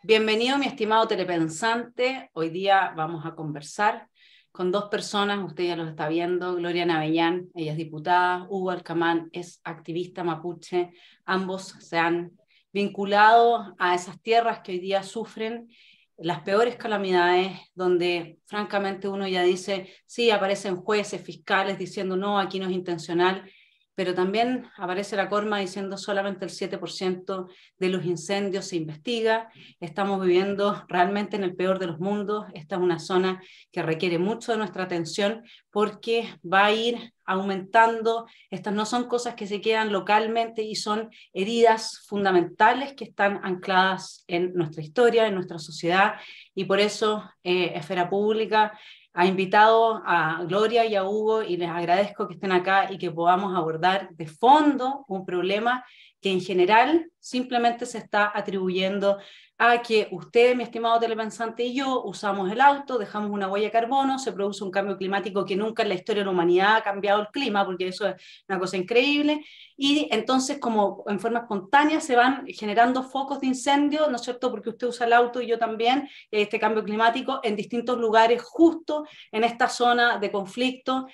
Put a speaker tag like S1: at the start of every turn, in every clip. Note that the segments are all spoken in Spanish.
S1: Bienvenido, mi estimado telepensante. Hoy día vamos a conversar con dos personas, usted ya los está viendo, Gloria Navellán, ella es diputada, Hugo Alcamán es activista mapuche, ambos se han vinculado a esas tierras que hoy día sufren las peores calamidades, donde francamente uno ya dice, sí, aparecen jueces, fiscales diciendo no, aquí no es intencional, pero también aparece la Corma diciendo solamente el 7% de los incendios se investiga. Estamos viviendo realmente en el peor de los mundos. Esta es una zona que requiere mucho de nuestra atención porque va a ir aumentando. Estas no son cosas que se quedan localmente y son heridas fundamentales que están ancladas en nuestra historia, en nuestra sociedad, y por eso Esfera Pública ha invitado a Gloria y a Hugo y les agradezco que estén acá y que podamos abordar de fondo un problema que en general simplemente se está atribuyendo a que usted, mi estimado telepensante, y yo usamos el auto, dejamos una huella de carbono, se produce un cambio climático que nunca en la historia de la humanidad ha cambiado el clima, porque eso es una cosa increíble, y entonces como en forma espontánea se van generando focos de incendio, ¿no es cierto?, porque usted usa el auto y yo también, este cambio climático en distintos lugares, justo en esta zona de conflicto.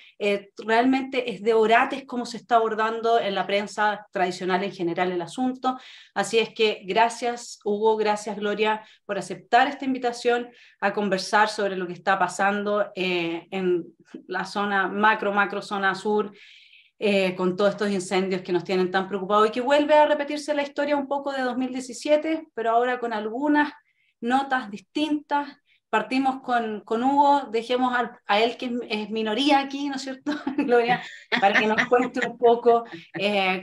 S1: Realmente es de orates cómo se está abordando en la prensa tradicional en general el asunto. Así es que gracias Hugo, gracias Gloria por aceptar esta invitación a conversar sobre lo que está pasando en la zona macro zona sur, con todos estos incendios que nos tienen tan preocupados y que vuelve a repetirse la historia un poco de 2017, pero ahora con algunas notas distintas. Partimos con Hugo, dejemos a él que es minoría aquí, ¿no es cierto, Gloria? Para que nos cuente un poco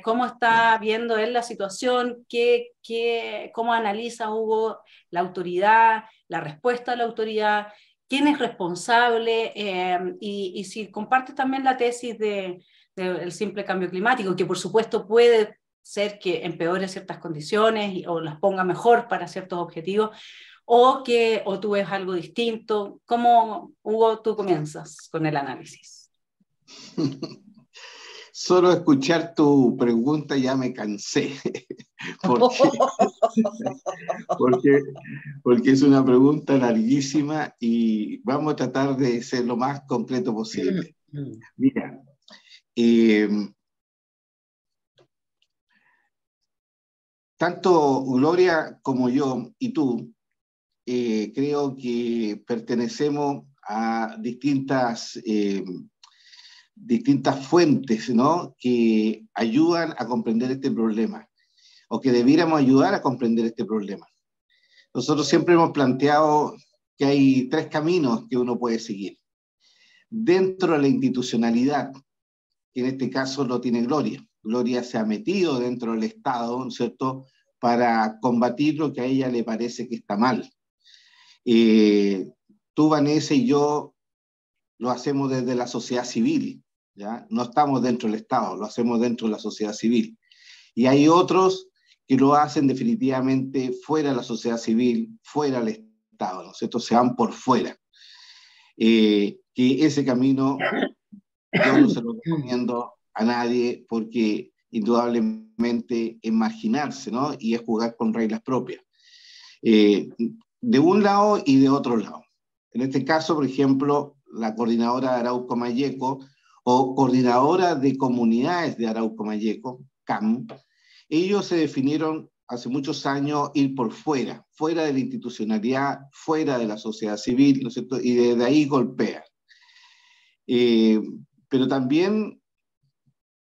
S1: cómo está viendo él la situación, cómo analiza Hugo la autoridad, la respuesta de la autoridad, quién es responsable, y si compartes también la tesis del simple cambio climático, que por supuesto puede ser que empeore ciertas condiciones o las ponga mejor para ciertos objetivos, o tú ves algo distinto. ¿Cómo, Hugo, tú comienzas con el análisis?
S2: Solo escuchar tu pregunta ya me cansé, porque, porque, porque es una pregunta larguísima y vamos a tratar de ser lo más concreto posible. Mira, tanto Gloria como yo y tú, creo que pertenecemos a distintas fuentes, ¿no?, que ayudan a comprender este problema, o que debiéramos ayudar a comprender este problema. Nosotros siempre hemos planteado que hay tres caminos que uno puede seguir. Dentro de la institucionalidad, que en este caso lo tiene Gloria. Gloria se ha metido dentro del Estado, ¿no es cierto?, para combatir lo que a ella le parece que está mal. Tú, Vanessa, y yo lo hacemos desde la sociedad civil, ¿ya? No estamos dentro del Estado, lo hacemos dentro de la sociedad civil. Y hay otros que lo hacen definitivamente fuera de la sociedad civil, fuera del Estado, ¿no es cierto? Se van por fuera. Que ese camino yo no se lo recomiendo a nadie, porque indudablemente es marginarse, ¿no?, y es jugar con reglas propias. De un lado y de otro lado. En este caso, por ejemplo, la coordinadora de Arauco Mayeco, o coordinadora de comunidades de Arauco Mayeco, CAM, ellos se definieron hace muchos años ir por fuera, fuera de la institucionalidad, fuera de la sociedad civil, ¿no es cierto?, y desde ahí golpean. Pero también,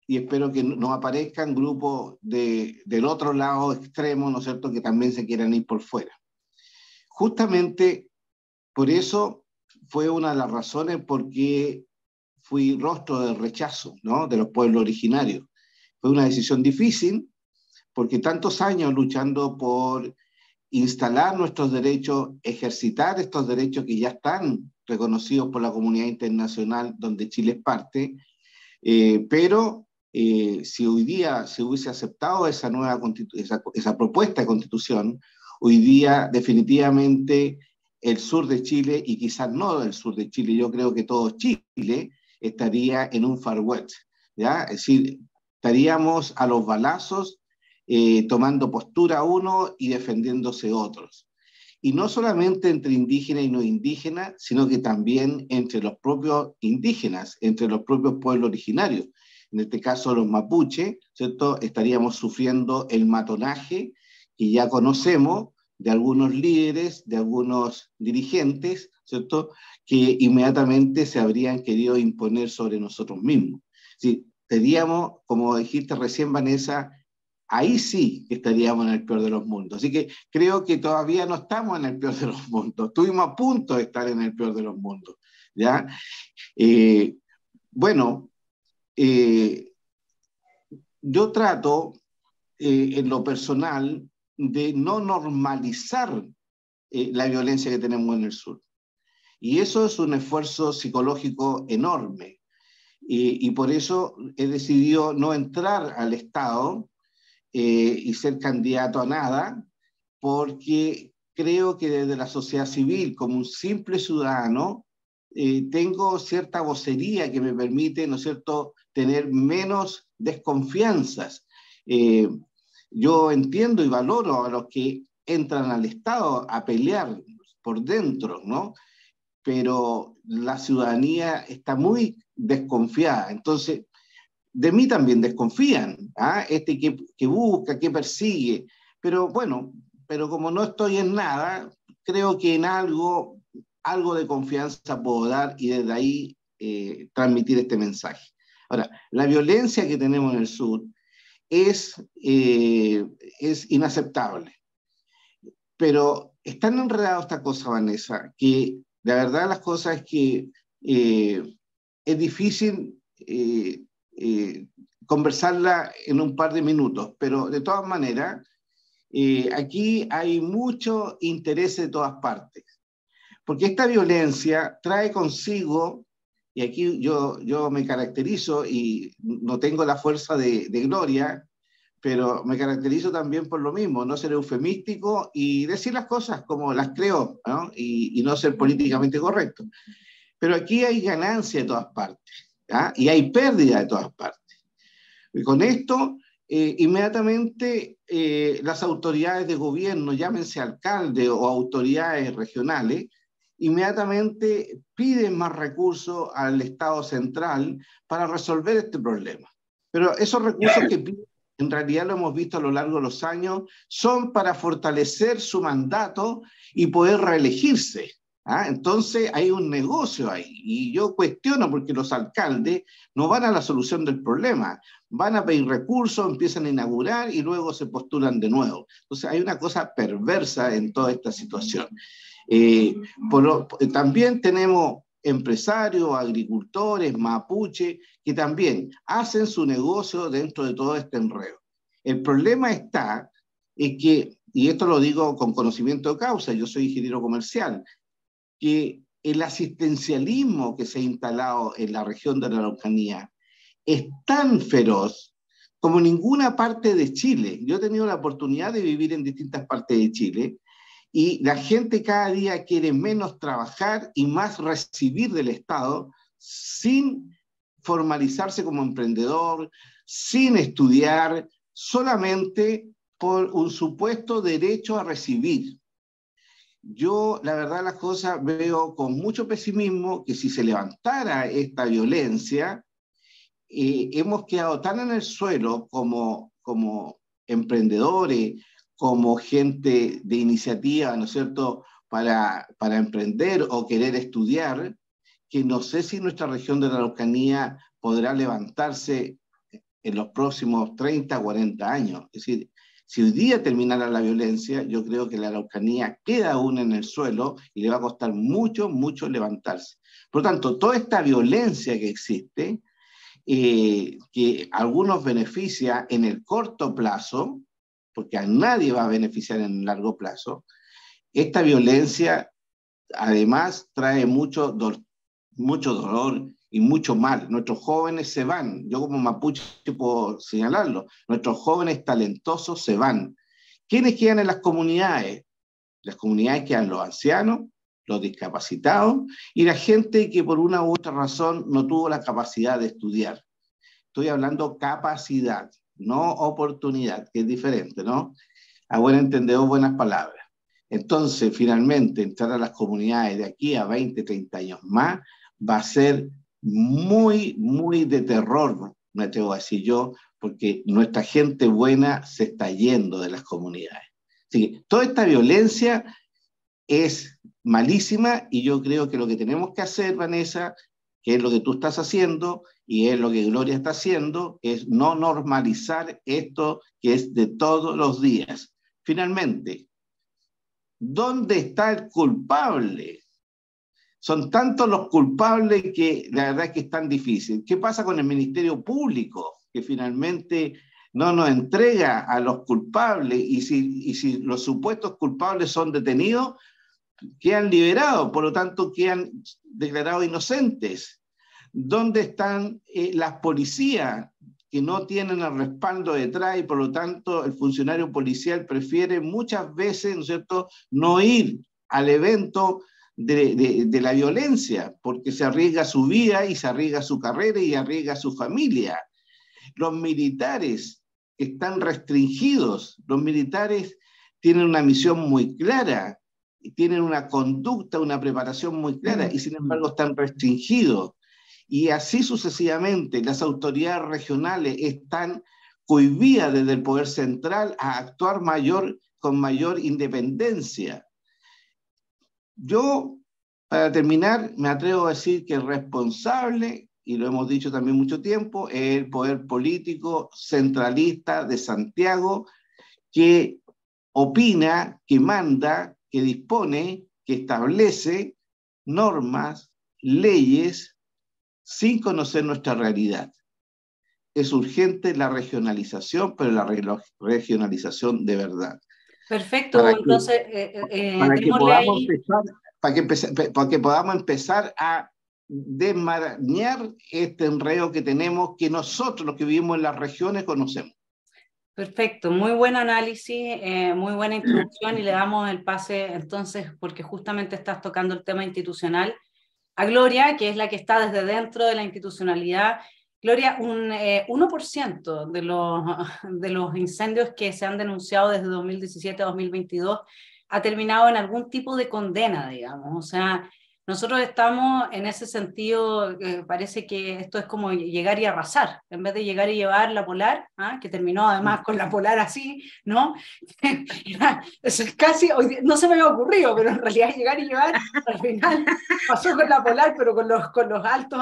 S2: y espero que no aparezcan grupos del otro lado extremo, ¿no es cierto?, que también se quieran ir por fuera. Justamente por eso fue una de las razones por qué fui rostro del rechazo, ¿no?, de los pueblos originarios. Fue una decisión difícil, porque tantos años luchando por instalar nuestros derechos, ejercitar estos derechos que ya están reconocidos por la comunidad internacional, donde Chile es parte, pero si hoy día se hubiese aceptado esa propuesta de constitución, hoy día definitivamente el sur de Chile, y quizás no el sur de Chile, yo creo que todo Chile estaría en un Far West, ¿ya? Es decir, estaríamos a los balazos, tomando postura uno y defendiéndose otros. y no solamente entre indígenas y no indígenas, sino que también entre los propios indígenas, entre los propios pueblos originarios. En este caso los mapuches, ¿cierto? Estaríamos sufriendo el matonaje que ya conocemos de algunos líderes, de algunos dirigentes, ¿cierto? Que inmediatamente se habrían querido imponer sobre nosotros mismos. Sí, estaríamos, como dijiste recién, Vanessa, ahí sí que estaríamos en el peor de los mundos. Así que creo que todavía no estamos en el peor de los mundos. Estuvimos a punto de estar en el peor de los mundos, ¿ya? Bueno, yo trato en lo personal de no normalizar la violencia que tenemos en el sur. Y eso es un esfuerzo psicológico enorme. Y por eso he decidido no entrar al Estado y ser candidato a nada, porque creo que desde la sociedad civil, como un simple ciudadano, tengo cierta vocería que me permite, ¿no es cierto?, tener menos desconfianzas. Yo entiendo y valoro a los que entran al Estado a pelear por dentro, ¿no? Pero la ciudadanía está muy desconfiada. Entonces, de mí también desconfían, ¿ah? Que busca, que persigue. Pero bueno, pero como no estoy en nada, creo que en algo de confianza puedo dar y desde ahí transmitir este mensaje. Ahora, la violencia que tenemos en el sur es inaceptable. Pero es tan enredado esta cosa, Vanessa, que la verdad de las cosas es que es difícil conversarla en un par de minutos, pero de todas maneras, aquí hay mucho interés de todas partes, porque esta violencia trae consigo, y aquí yo me caracterizo y no tengo la fuerza de Gloria, pero me caracterizo también por lo mismo, no ser eufemístico y decir las cosas como las creo, ¿no? Y no ser políticamente correcto. Pero aquí hay ganancia de todas partes, ¿ya? Y hay pérdida de todas partes. Y con esto, inmediatamente las autoridades de gobierno, llámense alcaldes o autoridades regionales, inmediatamente piden más recursos al Estado central para resolver este problema. Pero esos recursos que piden, en realidad lo hemos visto a lo largo de los años, son para fortalecer su mandato y poder reelegirse. ¿Ah? Entonces hay un negocio ahí y yo cuestiono porque los alcaldes no van a la solución del problema, van a pedir recursos, empiezan a inaugurar y luego se postulan de nuevo. Entonces hay una cosa perversa en toda esta situación. También tenemos empresarios, agricultores, mapuche, que también hacen su negocio dentro de todo este enredo. El problema está en que, y esto lo digo con conocimiento de causa, yo soy ingeniero comercial, que el asistencialismo que se ha instalado en la región de la Araucanía es tan feroz como ninguna parte de Chile. Yo he tenido la oportunidad de vivir en distintas partes de Chile y la gente cada día quiere menos trabajar y más recibir del Estado sin formalizarse como emprendedor, sin estudiar, solamente por un supuesto derecho a recibir. Yo, la verdad, las cosas veo con mucho pesimismo que si se levantara esta violencia, hemos quedado tan en el suelo como emprendedores, como gente de iniciativa, ¿no es cierto?, para emprender o querer estudiar, que no sé si nuestra región de la Araucanía podrá levantarse en los próximos 30, 40 años. Es decir, si hoy día terminara la violencia, yo creo que la Araucanía queda aún en el suelo y le va a costar mucho, mucho levantarse. Por lo tanto, toda esta violencia que existe, que a algunos beneficia en el corto plazo, porque a nadie va a beneficiar en el largo plazo, esta violencia además trae mucho dolor y mucho mal. Nuestros jóvenes se van, yo como mapuche puedo señalarlo, nuestros jóvenes talentosos se van. ¿Quiénes quedan en las comunidades? Las comunidades quedan los ancianos, los discapacitados y la gente que por una u otra razón no tuvo la capacidad de estudiar. Estoy hablando capacidad, no oportunidad, que es diferente, ¿no? A buen entendedor, buenas palabras. Entonces, finalmente, entrar a las comunidades de aquí a 20, 30 años más va a ser muy, muy de terror, me atrevo a decir yo, porque nuestra gente buena se está yendo de las comunidades. Así que toda esta violencia es malísima y yo creo que lo que tenemos que hacer, Vanessa, que es lo que tú estás haciendo y es lo que Gloria está haciendo, es no normalizar esto que es de todos los días. Finalmente, ¿dónde está el culpable? Son tantos los culpables que la verdad es que es tan difícil. ¿Qué pasa con el Ministerio Público? Que finalmente no nos entrega a los culpables y si los supuestos culpables son detenidos, quedan liberados, por lo tanto quedan declarados inocentes. ¿Dónde están las policías que no tienen el respaldo detrás y por lo tanto el funcionario policial prefiere muchas veces, ¿no es cierto?, no ir al evento de la violencia, porque se arriesga su vida y se arriesga su carrera y arriesga su familia? Los militares están restringidos, los militares tienen una misión muy clara, tienen una conducta, una preparación muy clara, y sin embargo están restringidos. Y así sucesivamente, las autoridades regionales están cohibidas desde el poder central a actuar con mayor independencia. Yo, para terminar, me atrevo a decir que el responsable, y lo hemos dicho también mucho tiempo, es el poder político centralista de Santiago, que opina, que manda, que dispone, que establece normas, leyes, sin conocer nuestra realidad. Es urgente la regionalización, pero la regionalización de verdad.
S1: Perfecto, entonces
S2: para que podamos empezar a desmarañar este enredo que tenemos, que nosotros, los que vivimos en las regiones, conocemos.
S1: Perfecto, muy buen análisis, muy buena introducción y le damos el pase entonces, porque justamente estás tocando el tema institucional, a Gloria, que es la que está desde dentro de la institucionalidad. Gloria, un 1% de los incendios que se han denunciado desde 2017 a 2022 ha terminado en algún tipo de condena, digamos. O sea, nosotros estamos en ese sentido, parece que esto es como llegar y arrasar, en vez de llegar y llevar la Polar, que terminó además con la Polar así, ¿no? Eso es casi, no se me había ocurrido, pero en realidad llegar y llevar, al final pasó con la Polar, pero con los altos,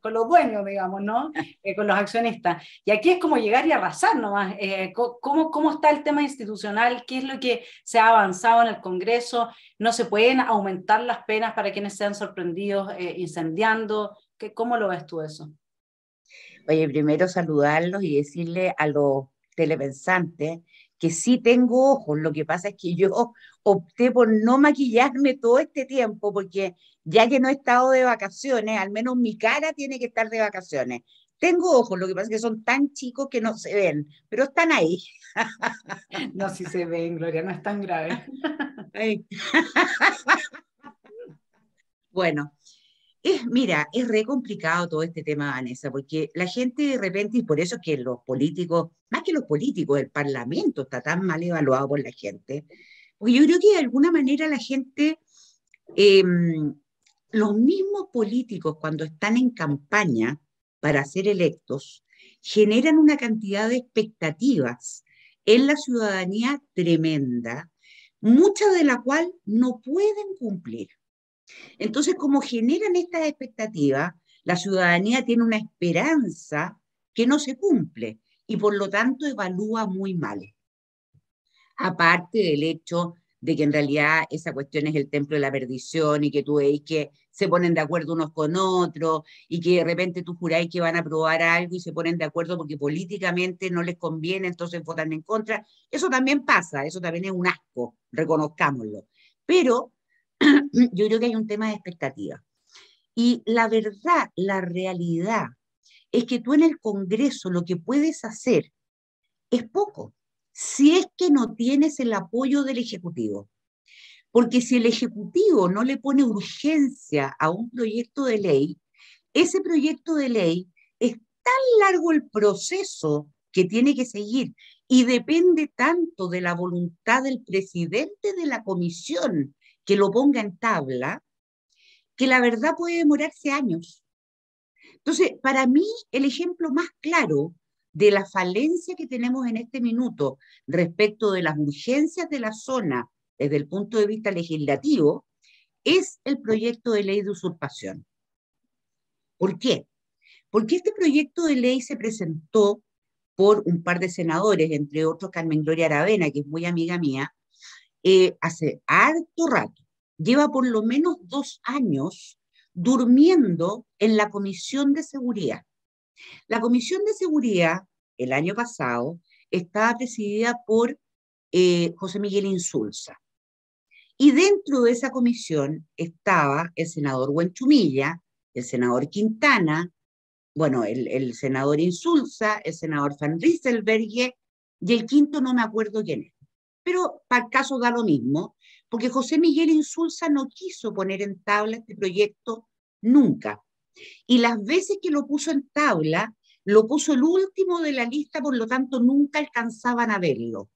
S1: con los dueños, digamos, ¿no? Con los accionistas. Y aquí es como llegar y arrasar nomás. ¿Cómo está el tema institucional? ¿Qué es lo que se ha avanzado en el Congreso? ¿No se pueden aumentar las penas para quienes sean sorprendidos incendiando? ¿Cómo lo ves tú eso?
S3: Oye, primero saludarlos y decirle a los telepensantes que sí tengo ojos. Lo que pasa es que yo opté por no maquillarme todo este tiempo porque ya que no he estado de vacaciones, al menos mi cara tiene que estar de vacaciones. Tengo ojos, lo que pasa es que son tan chicos que no se ven, pero están ahí.
S1: No, si se ven, Gloria, no es tan grave.
S3: Bueno, mira, es re complicado todo este tema, Vanessa, porque la gente de repente, y por eso es que los políticos, más que los políticos, el Parlamento está tan mal evaluado por la gente, porque yo creo que de alguna manera la gente, los mismos políticos cuando están en campaña para ser electos, generan una cantidad de expectativas en la ciudadanía tremenda, muchas de las cuales no pueden cumplir. Entonces, como generan estas expectativas, la ciudadanía tiene una esperanza que no se cumple y por lo tanto evalúa muy mal. Aparte del hecho de que en realidad esa cuestión es el templo de la perdición y que tú veis que se ponen de acuerdo unos con otros y que de repente tú juráis que van a aprobar algo y se ponen de acuerdo porque políticamente no les conviene, entonces votan en contra. Eso también pasa, eso también es un asco, reconozcámoslo. Pero yo creo que hay un tema de expectativa. Y la verdad, la realidad, es que tú en el Congreso lo que puedes hacer es poco, si es que no tienes el apoyo del Ejecutivo. Porque si el Ejecutivo no le pone urgencia a un proyecto de ley, ese proyecto de ley es tan largo el proceso que tiene que seguir y depende tanto de la voluntad del presidente de la comisión que lo ponga en tabla, que la verdad puede demorarse años. Entonces, para mí, el ejemplo más claro de la falencia que tenemos en este minuto respecto de las urgencias de la zona desde el punto de vista legislativo es el proyecto de ley de usurpación. ¿Por qué? Porque este proyecto de ley se presentó por un par de senadores, entre otros Carmen Gloria Aravena, que es muy amiga mía, hace harto rato. Lleva por lo menos 2 años durmiendo en la Comisión de Seguridad. La Comisión de Seguridad, el año pasado, estaba presidida por José Miguel Insulza. Y dentro de esa comisión estaba el senador Huenchumilla, el senador Quintana, bueno, el senador Insulza, el senador Van Rieselberghe, y el quinto no me acuerdo quién es. Pero para el caso da lo mismo, porque José Miguel Insulza no quiso poner en tabla este proyecto nunca. Y las veces que lo puso en tabla, lo puso el último de la lista, por lo tanto nunca alcanzaban a verlo.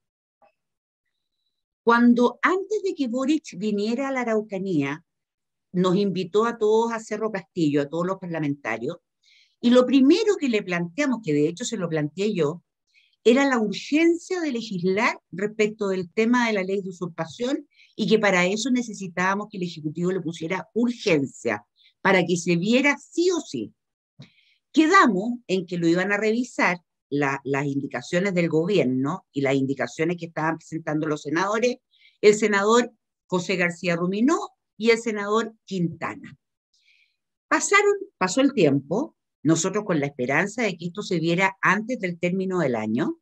S3: Cuando antes de que Boric viniera a la Araucanía, nos invitó a todos a Cerro Castillo, a todos los parlamentarios, y lo primero que le planteamos, que de hecho se lo planteé yo, era la urgencia de legislar respecto del tema de la ley de usurpación y que para eso necesitábamos que el Ejecutivo le pusiera urgencia, para que se viera sí o sí. Quedamos en que lo iban a revisar las indicaciones del gobierno y las indicaciones que estaban presentando los senadores, el senador José García Ruminó y el senador Quintana. Pasó el tiempo, nosotros con la esperanza de que esto se viera antes del término del año,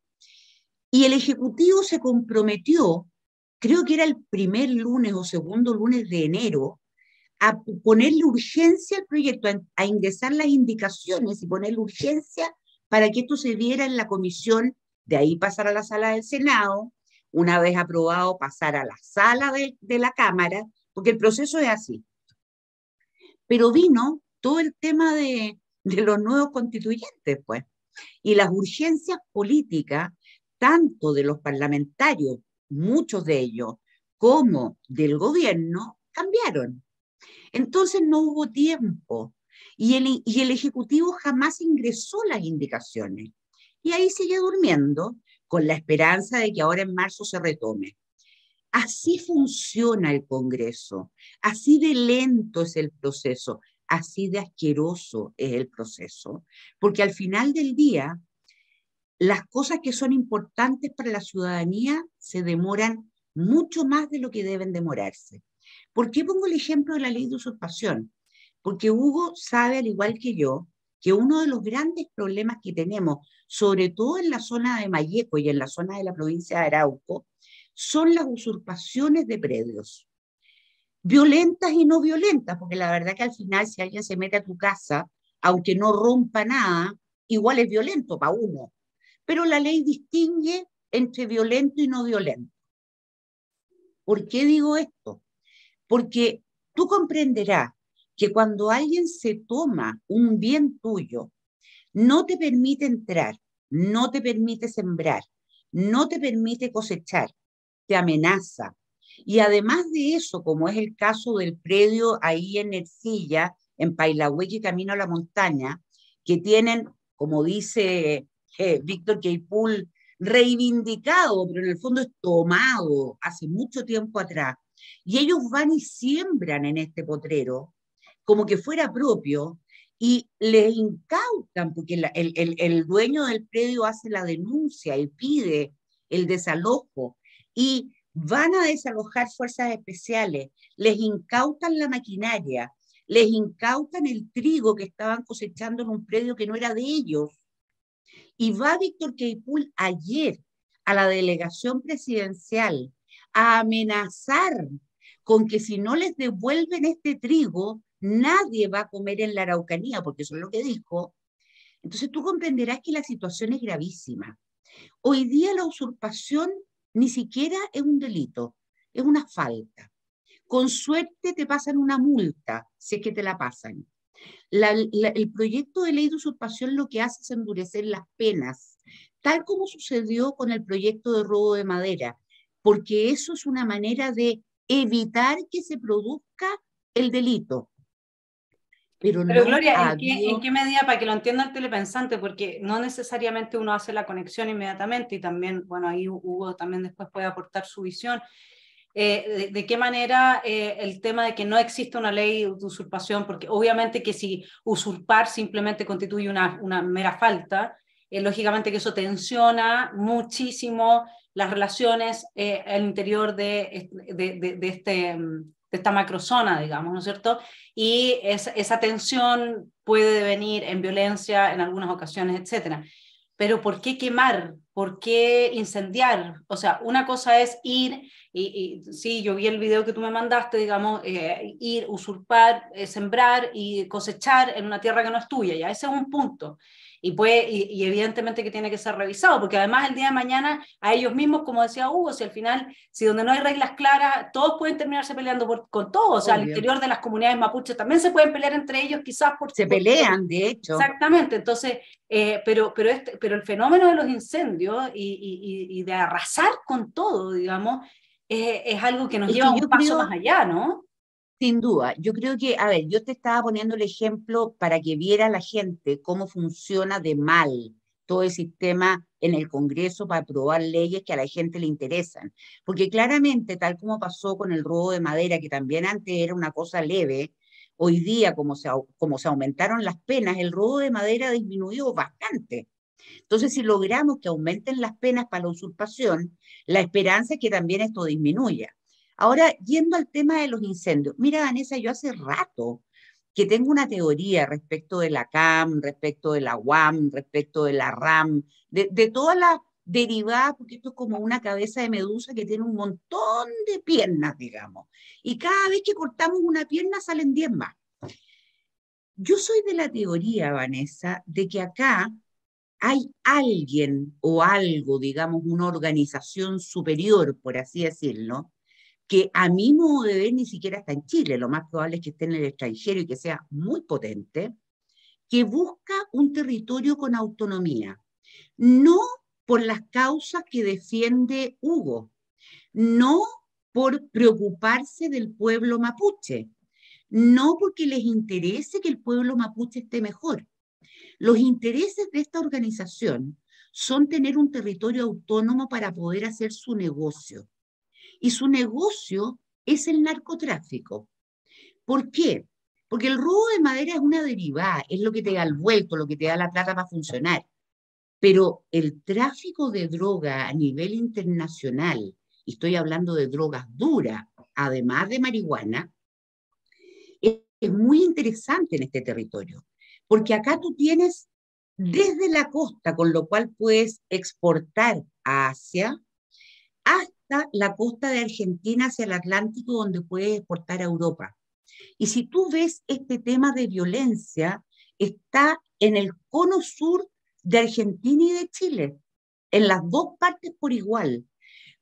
S3: y el Ejecutivo se comprometió, creo que era el primer lunes o segundo lunes de enero, a ponerle urgencia al proyecto, a ingresar las indicaciones y ponerle urgencia para que esto se viera en la comisión, de ahí pasar a la sala del Senado, una vez aprobado pasar a la sala de la Cámara, porque el proceso es así. Pero vino todo el tema de los nuevos constituyentes, pues, y las urgencias políticas, tanto de los parlamentarios, muchos de ellos, como del gobierno, cambiaron. Entonces no hubo tiempo y el Ejecutivo jamás ingresó las indicaciones. Y ahí sigue durmiendo con la esperanza de que ahora en marzo se retome. Así funciona el Congreso, así de lento es el proceso, así de asqueroso es el proceso, porque al final del día, las cosas que son importantes para la ciudadanía se demoran mucho más de lo que deben demorarse. ¿Por qué pongo el ejemplo de la ley de usurpación? Porque Hugo sabe, al igual que yo, que uno de los grandes problemas que tenemos, sobre todo en la zona de Malleco y en la zona de la provincia de Arauco, son las usurpaciones de predios. Violentas y no violentas, porque la verdad que al final si alguien se mete a tu casa, aunque no rompa nada, igual es violento para uno. Pero la ley distingue entre violento y no violento. ¿Por qué digo esto? Porque tú comprenderás que cuando alguien se toma un bien tuyo, no te permite entrar, no te permite sembrar, no te permite cosechar, te amenaza. Y además de eso, como es el caso del predio ahí en Ercilla, en Pailahue, camino a la montaña, que tienen, como dice Víctor Queipul, reivindicado, pero en el fondo es tomado hace mucho tiempo atrás. Y ellos van y siembran en este potrero como que fuera propio y les incautan, porque el dueño del predio hace la denuncia y pide el desalojo y van a desalojar fuerzas especiales, les incautan la maquinaria, les incautan el trigo que estaban cosechando en un predio que no era de ellos. Y va Víctor Queipul ayer a la delegación presidencial a amenazar con que si no les devuelven este trigo, nadie va a comer en la Araucanía, porque eso es lo que dijo. Entonces tú comprenderás que la situación es gravísima. Hoy día la usurpación ni siquiera es un delito, es una falta. Con suerte te pasan una multa, si es que te la pasan. El proyecto de ley de usurpación lo que hace es endurecer las penas tal como sucedió con el proyecto de robo de madera, porque eso es una manera de evitar que se produzca el delito. Pero
S1: Pero
S3: no
S1: Gloria,
S3: ha
S1: en
S3: habido...
S1: qué medida, para que lo entienda el telepensante, porque no necesariamente uno hace la conexión inmediatamente y también, bueno, ahí Hugo también después puede aportar su visión, de qué manera el tema de que no existe una ley de usurpación, porque obviamente que si usurpar simplemente constituye una mera falta, lógicamente que eso tensiona muchísimo las relaciones al interior de esta macrozona, digamos, ¿no es cierto? Y esa tensión puede devenir en violencia en algunas ocasiones, etcétera. Pero ¿por qué quemar? ¿Por qué incendiar? O sea, una cosa es ir, y sí, yo vi el video que tú me mandaste, digamos, ir, usurpar, sembrar y cosechar en una tierra que no es tuya, ya ese es un punto. Y evidentemente que tiene que ser revisado, porque además el día de mañana a ellos mismos, como decía Hugo, si al final, si donde no hay reglas claras, todos pueden terminarse peleando con todo, o sea, al
S3: Obvio.
S1: interior de las comunidades mapuches también se pueden pelear entre ellos quizás
S3: Se pelean, de hecho.
S1: Exactamente, entonces, pero el fenómeno de los incendios y de arrasar con todo, digamos, es algo que nos
S3: Es
S1: lleva
S3: que
S1: un
S3: yo
S1: paso más
S3: creo,
S1: allá, ¿no?
S3: sin duda, yo creo que, a ver, yo te estaba poniendo el ejemplo para que viera la gente cómo funciona de mal todo el sistema en el Congreso para aprobar leyes que a la gente le interesan. Porque claramente, tal como pasó con el robo de madera, que también antes era una cosa leve, hoy día, como se aumentaron las penas, el robo de madera ha disminuido bastante. Entonces, si logramos que aumenten las penas para la usurpación, la esperanza es que también esto disminuya. Ahora, yendo al tema de los incendios, mira, Vanessa, yo hace rato que tengo una teoría respecto de la CAM, respecto de la UAM, respecto de la RAM, de todas las derivadas, porque esto es como una cabeza de medusa que tiene un montón de piernas, digamos. Y cada vez que cortamos una pierna salen 10 más. Yo soy de la teoría, Vanessa, de que acá hay alguien o algo, digamos, una organización superior, por así decirlo, que a mi modo de ver ni siquiera está en Chile, lo más probable es que esté en el extranjero y que sea muy potente, que busca un territorio con autonomía, no por las causas que defiende Hugo, no por preocuparse del pueblo mapuche, no porque les interese que el pueblo mapuche esté mejor. Los intereses de esta organización son tener un territorio autónomo para poder hacer su negocio. Y su negocio es el narcotráfico. ¿Por qué? Porque el robo de madera es una derivada, es lo que te da el vuelto, lo que te da la plata para funcionar. Pero el tráfico de droga a nivel internacional, y estoy hablando de drogas duras, además de marihuana, es muy interesante en este territorio. Porque acá tú tienes desde la costa, con lo cual puedes exportar a Asia, hasta la costa de Argentina hacia el Atlántico, donde puedes exportar a Europa. Y si tú ves este tema de violencia, está en el cono sur de Argentina y de Chile, en las dos partes por igual,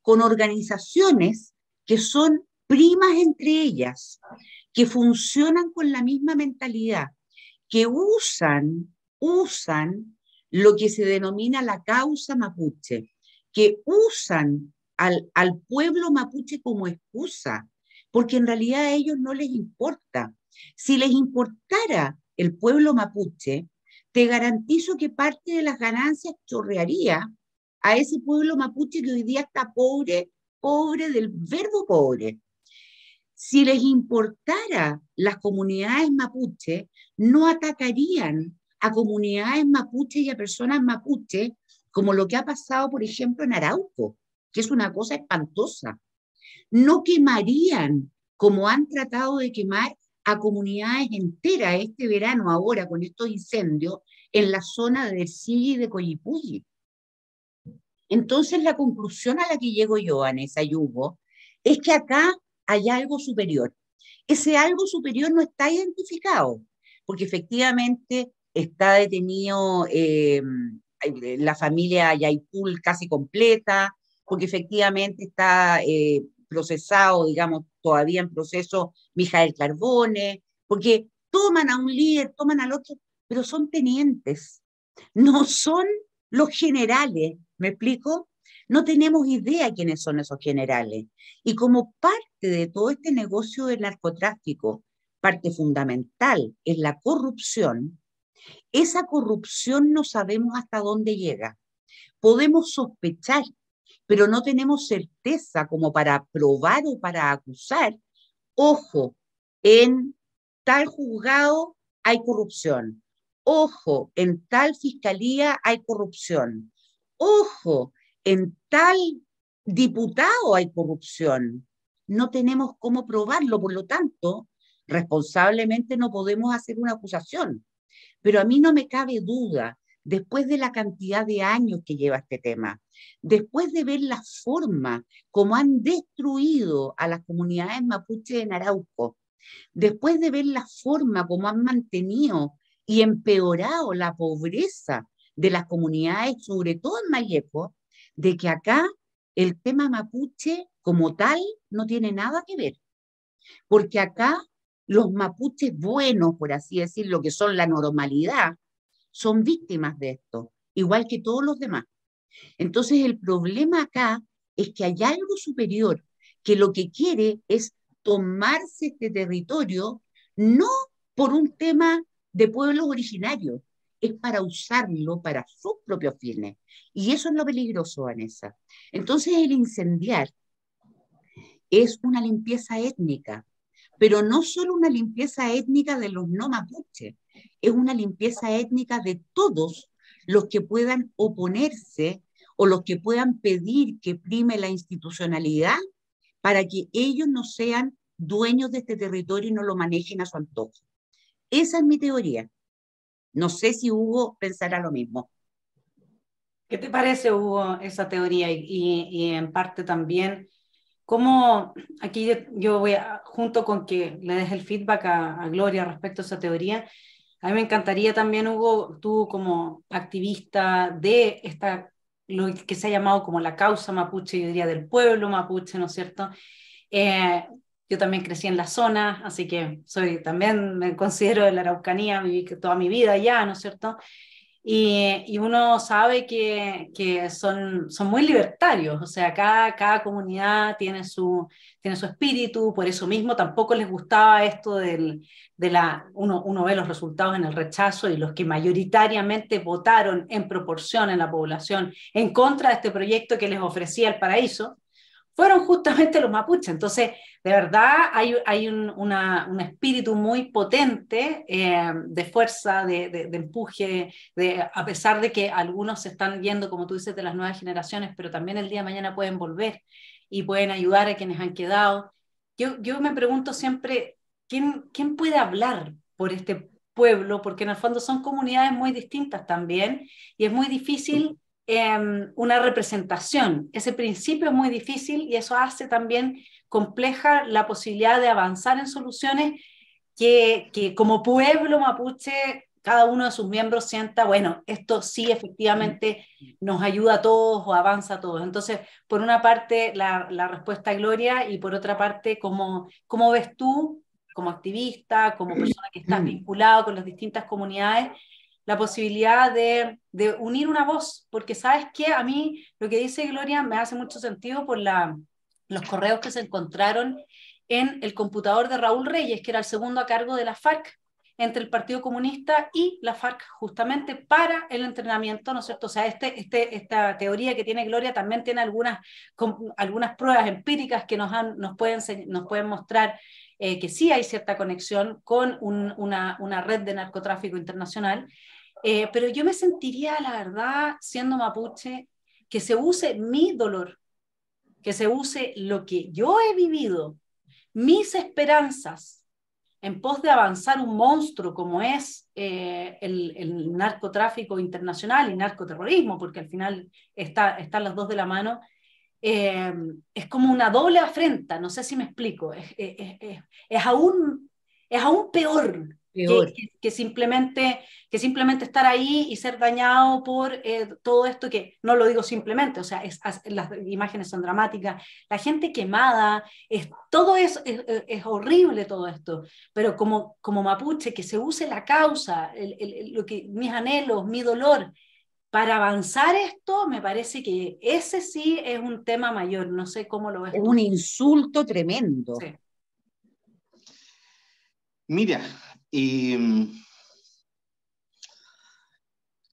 S3: con organizaciones que son primas entre ellas, que funcionan con la misma mentalidad, que usan lo que se denomina la causa mapuche, que usan al pueblo mapuche como excusa, porque en realidad a ellos no les importa. Si les importara el pueblo mapuche, te garantizo que parte de las ganancias chorrearía a ese pueblo mapuche que hoy día está pobre, pobre del verbo pobre. Si les importara las comunidades mapuche, no atacarían a comunidades mapuche y a personas mapuche, como lo que ha pasado, por ejemplo, en Arauco, que es una cosa espantosa. No quemarían, como han tratado de quemar a comunidades enteras este verano, ahora con estos incendios, en la zona de Sigi y de Coyipulli. Entonces, la conclusión a la que llego yo, Vanessa y Hugo, es que acá hay algo superior. Ese algo superior no está identificado, porque efectivamente está detenido la familia Yaipul casi completa, porque efectivamente está procesado, digamos, todavía en proceso Mijael Carbone, porque toman a un líder, toman al otro, pero son tenientes, no son Los generales, ¿me explico? No tenemos idea quiénes son esos generales. Y como parte de todo este negocio del narcotráfico, parte fundamental es la corrupción, esa corrupción no sabemos hasta dónde llega. Podemos sospechar, pero no tenemos certeza como para probar o para acusar. Ojo, en tal juzgado hay corrupción. Ojo, en tal fiscalía hay corrupción. Ojo, en tal diputado hay corrupción. No tenemos cómo probarlo, por lo tanto, responsablemente no podemos hacer una acusación. Pero a mí no me cabe duda, después de la cantidad de años que lleva este tema, después de ver la forma como han destruido a las comunidades mapuche en Arauco, después de ver la forma como han mantenido y empeorado la pobreza de las comunidades, sobre todo en Mayeco, de que acá el tema mapuche como tal no tiene nada que ver, porque acá los mapuches buenos, por así decirlo, que son la normalidad, son víctimas de esto, igual que todos los demás. Entonces el problema acá es que hay algo superior que lo que quiere es tomarse este territorio no por un tema de pueblos originarios, es para usarlo para sus propios fines. Y eso es lo peligroso, Vanessa. Entonces el incendiar es una limpieza étnica, pero no solo una limpieza étnica de los no mapuches, es una limpieza étnica de todos los que puedan oponerse o los que puedan pedir que prime la institucionalidad para que ellos no sean dueños de este territorio y no lo manejen a su antojo. Esa es mi teoría. No sé si Hugo pensará lo mismo.
S1: ¿Qué te parece, Hugo, esa teoría? Y en parte también, cómo aquí yo voy a, junto con que le des el feedback a Gloria respecto a esa teoría, a mí me encantaría también, Hugo, tú como activista de esta, lo que se ha llamado como la causa mapuche, yo diría del pueblo mapuche, ¿no es cierto? Eh, yo también crecí en la zona, así que también me considero de la Araucanía, viví toda mi vida allá, ¿no es cierto? Y uno sabe que son muy libertarios, o sea, cada comunidad tiene su espíritu, por eso mismo tampoco les gustaba esto uno ve los resultados en el rechazo y los que mayoritariamente votaron en proporción en la población en contra de este proyecto que les ofrecía el paraíso, fueron justamente los mapuches. Entonces, de verdad, hay un espíritu muy potente de fuerza, de empuje, a pesar de que algunos se están yendo, como tú dices, de las nuevas generaciones, pero también el día de mañana pueden volver y pueden ayudar a quienes han quedado. Yo me pregunto siempre, ¿quién puede hablar por este pueblo? Porque en el fondo son comunidades muy distintas también y es muy difícil una representación. Ese principio es muy difícil y eso hace también compleja la posibilidad de avanzar en soluciones que como pueblo mapuche cada uno de sus miembros sienta, bueno, esto sí efectivamente nos ayuda a todos o avanza a todos. Entonces, por una parte, la respuesta a Gloria y por otra parte, ¿cómo ves tú como activista, como persona que estás vinculado con las distintas comunidades, la posibilidad de unir una voz? Porque sabes que a mí lo que dice Gloria me hace mucho sentido por los correos que se encontraron en el computador de Raúl Reyes, que era el segundo a cargo de la FARC, entre el Partido Comunista y la FARC, justamente para el entrenamiento, ¿no es cierto? O sea, esta teoría que tiene Gloria también tiene algunas pruebas empíricas que nos pueden mostrar que sí hay cierta conexión con una red de narcotráfico internacional. Pero yo me sentiría, la verdad, siendo mapuche, que se use mi dolor, que se use lo que yo he vivido, mis esperanzas, en pos de avanzar un monstruo como es el narcotráfico internacional y narcoterrorismo, porque al final están los dos de la mano, es como una doble afrenta, no sé si me explico, es aún peor
S3: Peor.
S1: que simplemente estar ahí y ser dañado por todo esto, que no lo digo simplemente, o sea, las imágenes son dramáticas, la gente quemada, todo es horrible todo esto, pero como mapuche, que se use la causa, mis anhelos, mi dolor, para avanzar esto, me parece que ese sí es un tema mayor. No sé cómo lo ves
S3: Es
S1: tú.
S3: un insulto tremendo.
S1: Sí.
S2: Mira,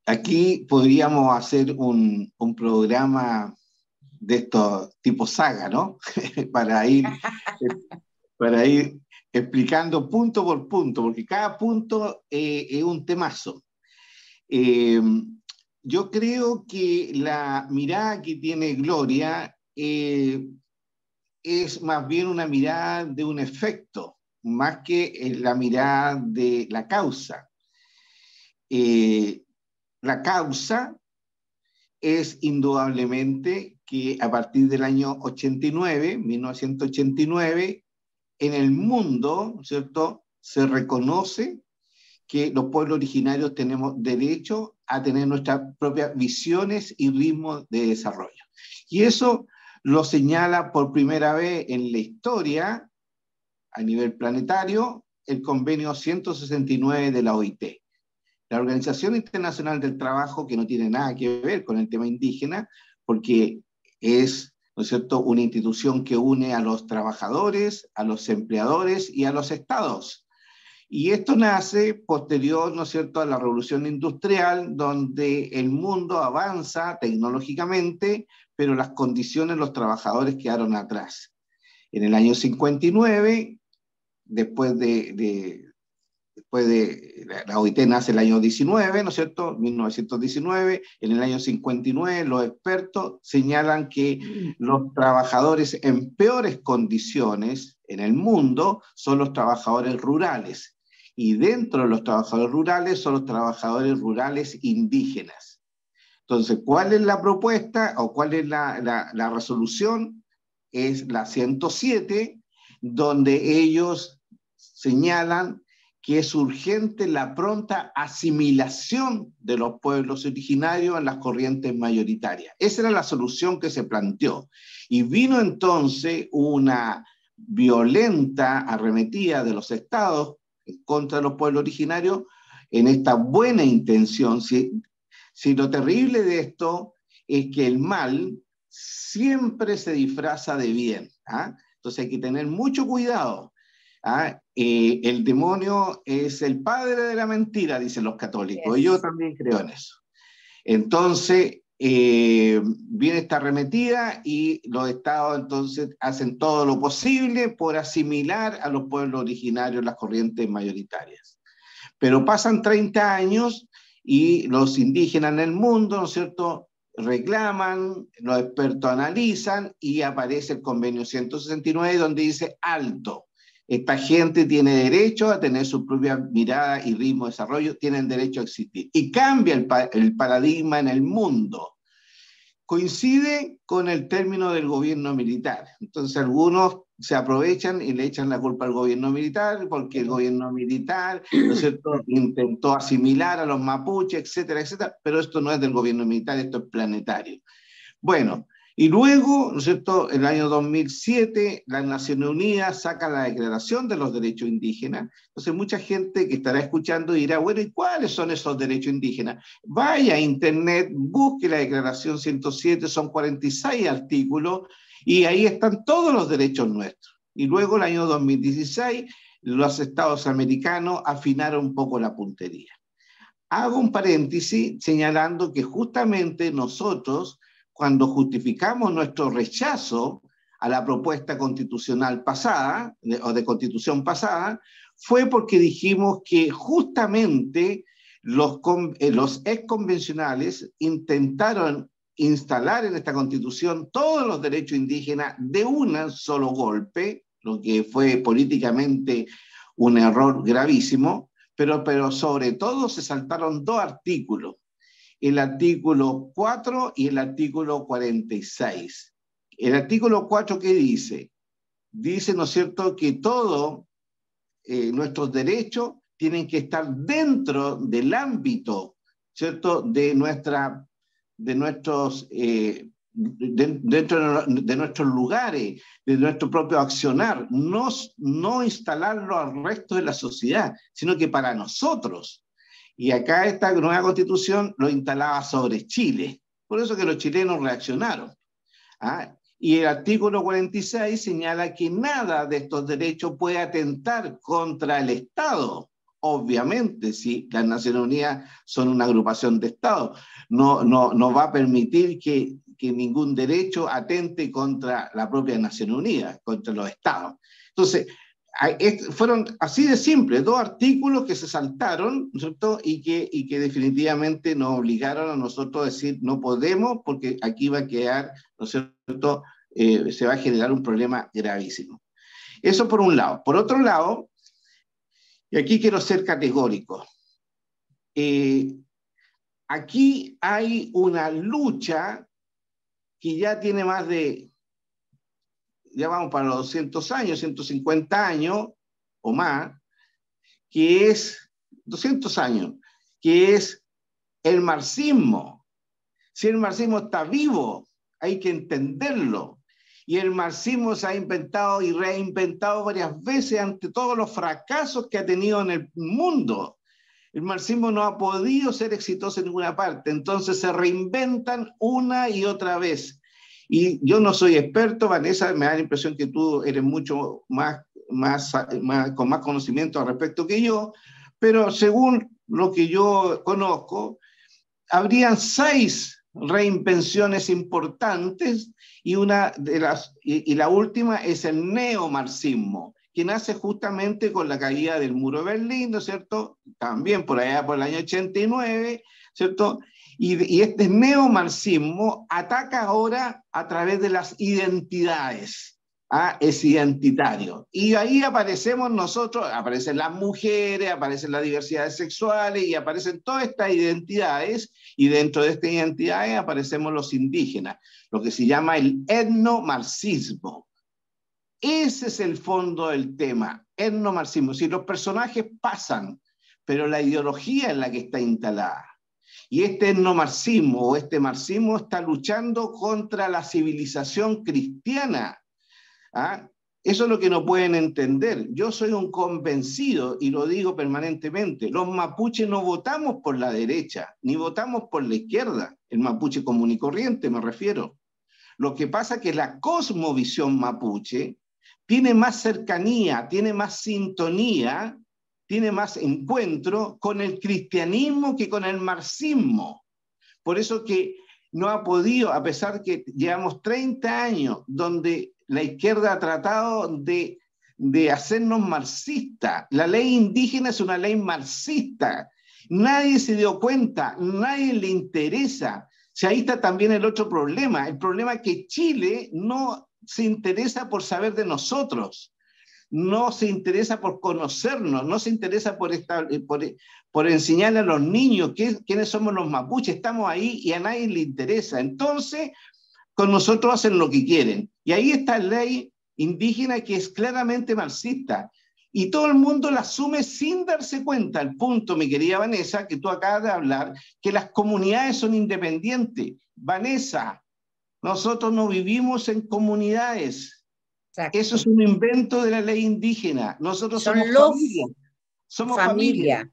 S2: aquí podríamos hacer un programa de estos tipo saga, ¿no? para para ir explicando punto por punto, porque cada punto es un temazo. Eh, yo creo que la mirada que tiene Gloria es más bien una mirada de un efecto, más que la mirada de la causa. La causa es indudablemente que a partir del año 89, 1989, en el mundo, ¿cierto?, se reconoce que los pueblos originarios tenemos derecho a tener nuestras propias visiones y ritmos de desarrollo. Y eso lo señala por primera vez en la historia, a nivel planetario, el convenio 169 de la OIT. La Organización Internacional del Trabajo, que no tiene nada que ver con el tema indígena, porque es, ¿no es cierto?, una institución que une a los trabajadores, a los empleadores y a los estados. Y esto nace posterior, ¿no es cierto?, a la revolución industrial, donde el mundo avanza tecnológicamente, pero las condiciones de los trabajadores quedaron atrás. En el año 59, después de la OIT nace el año 19, ¿no es cierto?, 1919, en el año 59 los expertos señalan que los trabajadores en peores condiciones en el mundo son los trabajadores rurales, y dentro de los trabajadores rurales son los trabajadores rurales indígenas. Entonces, ¿cuál es la propuesta o cuál es la resolución? Es la 107, donde ellos señalan que es urgente la pronta asimilación de los pueblos originarios en las corrientes mayoritarias. Esa era la solución que se planteó. Y vino entonces una violenta arremetida de los estados en contra de los pueblos originarios en esta buena intención. Si lo terrible de esto es que el mal siempre se disfraza de bien, ¿ah? Entonces hay que tener mucho cuidado. El demonio es el padre de la mentira, dicen los católicos, y yo también creo en eso. Entonces, viene esta arremetida y los estados entonces hacen todo lo posible por asimilar a los pueblos originarios las corrientes mayoritarias. Pero pasan 30 años y los indígenas en el mundo, ¿no es cierto?, reclaman, los expertos analizan y aparece el convenio 169 donde dice alto. Esta gente tiene derecho a tener su propia mirada y ritmo de desarrollo, tienen derecho a existir. Y cambia el paradigma en el mundo. Coincide con el término del gobierno militar. Entonces algunos se aprovechan y le echan la culpa al gobierno militar, porque el gobierno militar, ¿no es cierto?, intentó asimilar a los mapuches, etcétera, etcétera, pero esto no es del gobierno militar, esto es planetario. Bueno, y luego, ¿no es cierto?, en el año 2007, las Naciones Unidas sacan la Declaración de los Derechos Indígenas. Entonces, mucha gente que estará escuchando dirá, bueno, ¿y cuáles son esos derechos indígenas? Vaya a internet, busque la Declaración 107, son 46 artículos, y ahí están todos los derechos nuestros. Y luego, el año 2016, los estados americanos afinaron un poco la puntería. Hago un paréntesis señalando que justamente nosotros, cuando justificamos nuestro rechazo a la propuesta constitucional pasada, o de constitución pasada, fue porque dijimos que justamente los exconvencionales intentaron instalar en esta constitución todos los derechos indígenas de un solo golpe, lo que fue políticamente un error gravísimo, pero sobre todo se saltaron dos artículos, el artículo 4 y el artículo 46. El artículo 4, ¿qué dice? Dice, ¿no es cierto?, que todos nuestros derechos tienen que estar dentro del ámbito, ¿cierto?, dentro de nuestros lugares, de nuestro propio accionar, no instalarlo al resto de la sociedad, sino que para nosotros. Y acá esta nueva constitución lo instalaba sobre Chile. Por eso que los chilenos reaccionaron. ¿Ah? Y el artículo 46 señala que nada de estos derechos puede atentar contra el Estado. Obviamente, si las Naciones Unidas son una agrupación de Estados, no va a permitir que ningún derecho atente contra la propia Naciones Unidas, contra los Estados. Entonces, fueron así de simples, dos artículos que se saltaron, ¿no es cierto? Y que definitivamente nos obligaron a nosotros a decir no podemos porque aquí va a quedar, ¿no es cierto? Se va a generar un problema gravísimo. Eso por un lado. Por otro lado, y aquí quiero ser categórico, aquí hay una lucha que ya tiene más de, ya vamos para los 200 años, 150 años o más, que es 200 años, que es el marxismo. Si el marxismo está vivo, hay que entenderlo. Y el marxismo se ha inventado y reinventado varias veces ante todos los fracasos que ha tenido en el mundo. El marxismo no ha podido ser exitoso en ninguna parte, entonces se reinventan una y otra vez. Y yo no soy experto, Vanessa, me da la impresión que tú eres mucho con más conocimiento al respecto que yo, pero según lo que yo conozco, habrían 6 reinvenciones importantes y la última es el neomarxismo, que nace justamente con la caída del muro de Berlín, ¿no es cierto? También por allá por el año 89, ¿cierto? Y este neomarxismo ataca ahora a través de las identidades. Es identitario. Y ahí aparecemos nosotros, aparecen las mujeres, aparecen las diversidades sexuales y aparecen todas estas identidades, y dentro de estas identidades aparecemos los indígenas, lo que se llama el etnomarxismo. Ese es el fondo del tema, etnomarxismo. Si los personajes pasan, pero la ideología es la que está instalada. Y este etnomarxismo o este marxismo está luchando contra la civilización cristiana. Eso es lo que no pueden entender. Yo soy un convencido, y lo digo permanentemente, los mapuches no votamos por la derecha, ni votamos por la izquierda, el mapuche común y corriente me refiero. Lo que pasa es que la cosmovisión mapuche tiene más cercanía, tiene más sintonía, tiene más encuentro con el cristianismo que con el marxismo. Por eso que no ha podido, a pesar que llevamos 30 años donde la izquierda ha tratado de hacernos marxistas. La ley indígena es una ley marxista. Nadie se dio cuenta, nadie le interesa. Si ahí está también el otro problema. El problema es que Chile no se interesa por saber de nosotros, no se interesa por conocernos, no se interesa por enseñarle a los niños quiénes somos los mapuches. Estamos ahí y a nadie le interesa. Entonces, con nosotros hacen lo que quieren. Y ahí está la ley indígena que es claramente marxista. Y todo el mundo la asume sin darse cuenta. Al punto, mi querida Vanessa, que tú acabas de hablar, que las comunidades son independientes. Vanessa, nosotros no vivimos en comunidades. Exacto. Eso es un invento de la ley indígena. Nosotros somos familia. Somos familia.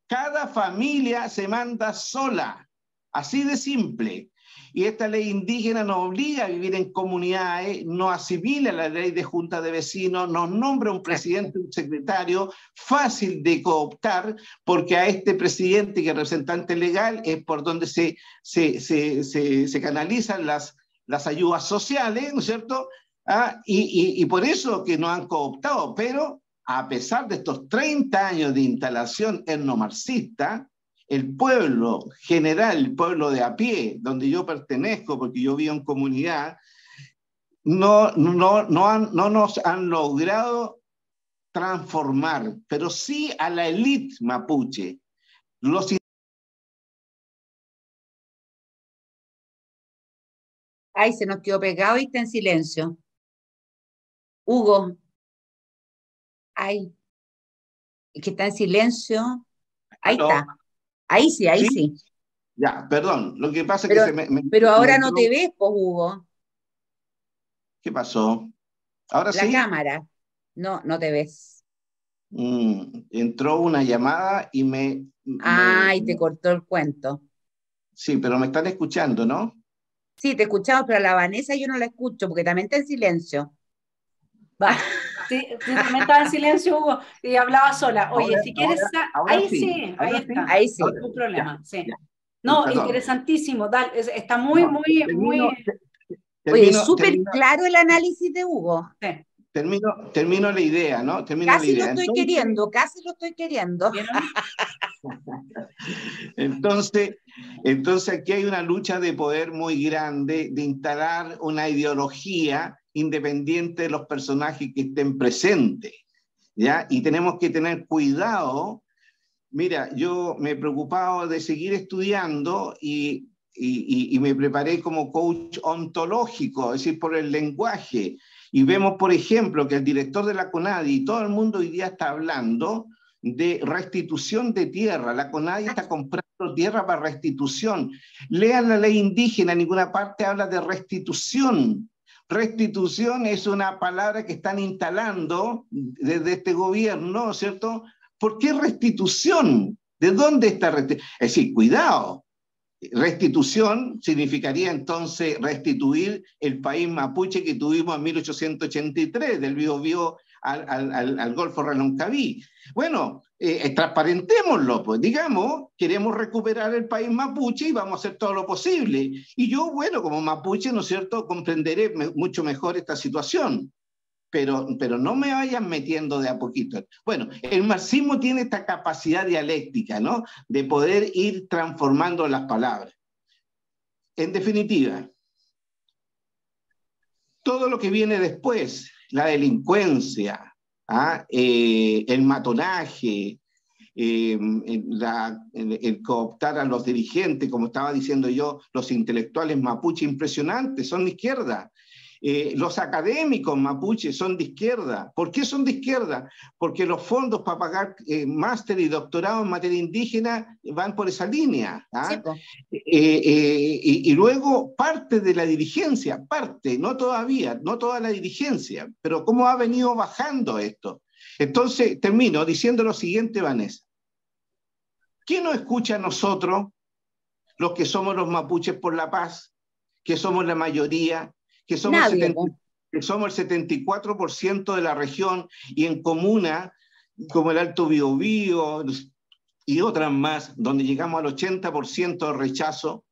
S2: Cada familia se manda sola. Así de simple. Y esta ley indígena nos obliga a vivir en comunidades, nos asimila la ley de junta de vecinos, nos nombra un presidente, un secretario, fácil de cooptar, porque a este presidente que es representante legal es por donde se canalizan las ayudas sociales, ¿no es cierto? Y por eso que nos han cooptado, pero a pesar de estos 30 años de instalación etnomarxista, el pueblo general, el pueblo de a pie, donde yo pertenezco, porque yo vivo en comunidad, no nos han logrado transformar, pero sí a la élite mapuche.
S3: Ay, se nos quedó pegado y está en silencio. Hugo. Ay, es que está en silencio. Ahí está. Ahí sí, ahí sí.
S2: Ya, perdón. Lo que pasa
S3: pero,
S2: es que
S3: pero ahora no te ves, pues, Hugo.
S2: ¿Qué pasó? ¿Ahora sí?
S3: La cámara. No te ves.
S2: Entró una llamada y
S3: Ay, te cortó el cuento.
S2: Sí, pero me están escuchando, ¿no?
S3: Sí, te escuchamos, pero a la Vanessa yo no la escucho porque también está en silencio.
S1: Va. Sí, tú también estabas en silencio, Hugo, y hablaba sola. Oye,
S2: Ahora,
S1: si quieres,
S2: ahora
S1: ahí
S2: sí,
S1: sí, ahí
S2: ahora sí,
S1: está,
S3: Ahí sí.
S2: ahora
S1: ningún
S2: sí, ya,
S1: problema, sí.
S2: ya,
S1: No,
S2: perdón.
S1: interesantísimo, está muy,
S2: No,
S1: muy,
S2: termino,
S1: muy,
S3: Oye,
S2: termino,
S3: súper
S2: termino,
S3: claro el análisis de Hugo.
S1: sí,
S2: termino la idea, ¿no? Termino la
S3: Casi lo
S2: idea.
S3: estoy queriendo, casi lo estoy queriendo.
S1: ¿vieron?
S2: Entonces, entonces aquí hay una lucha de poder muy grande de instalar una ideología independiente de los personajes que estén presentes, ¿ya? Y tenemos que tener cuidado. Mira, yo me he preocupado de seguir estudiando y me preparé como coach ontológico, es decir, por el lenguaje. Y vemos, por ejemplo, que el director de la CONADI y todo el mundo hoy día está hablando de restitución de tierra. La CONADI está comprando tierra para restitución. Lean la ley indígena, en ninguna parte habla de restitución. Restitución es una palabra que están instalando desde este gobierno, ¿cierto? ¿Por qué restitución? ¿De dónde está restitución? Es decir, cuidado. Restitución significaría entonces restituir el país mapuche que tuvimos en 1883, del Biobío al Golfo Reloncaví. Bueno, transparentémoslo, pues digamos, queremos recuperar el país mapuche y vamos a hacer todo lo posible. Y yo, bueno, como mapuche, ¿no es cierto?, comprenderé mucho mejor esta situación. Pero no me vayan metiendo de a poquito. Bueno, el marxismo tiene esta capacidad dialéctica, ¿no? De poder ir transformando las palabras. En definitiva, todo lo que viene después, la delincuencia, el matonaje, el cooptar a los dirigentes, como estaba diciendo yo, los intelectuales mapuche impresionantes, son de izquierda. Los académicos mapuches son de izquierda. ¿Por qué son de izquierda? Porque los fondos para pagar máster y doctorado en materia indígena van por esa línea.
S3: Sí,
S2: y luego parte de la dirigencia, no todavía, no toda la dirigencia, pero cómo ha venido bajando esto. Entonces, termino diciendo lo siguiente, Vanessa. ¿Quién nos escucha a nosotros, los que somos los mapuches por la paz, que somos la mayoría, que somos,
S3: nadie,
S2: que somos el 74% de la región y en comunas como el Alto Biobío y otras más, donde llegamos al 80% de rechazo?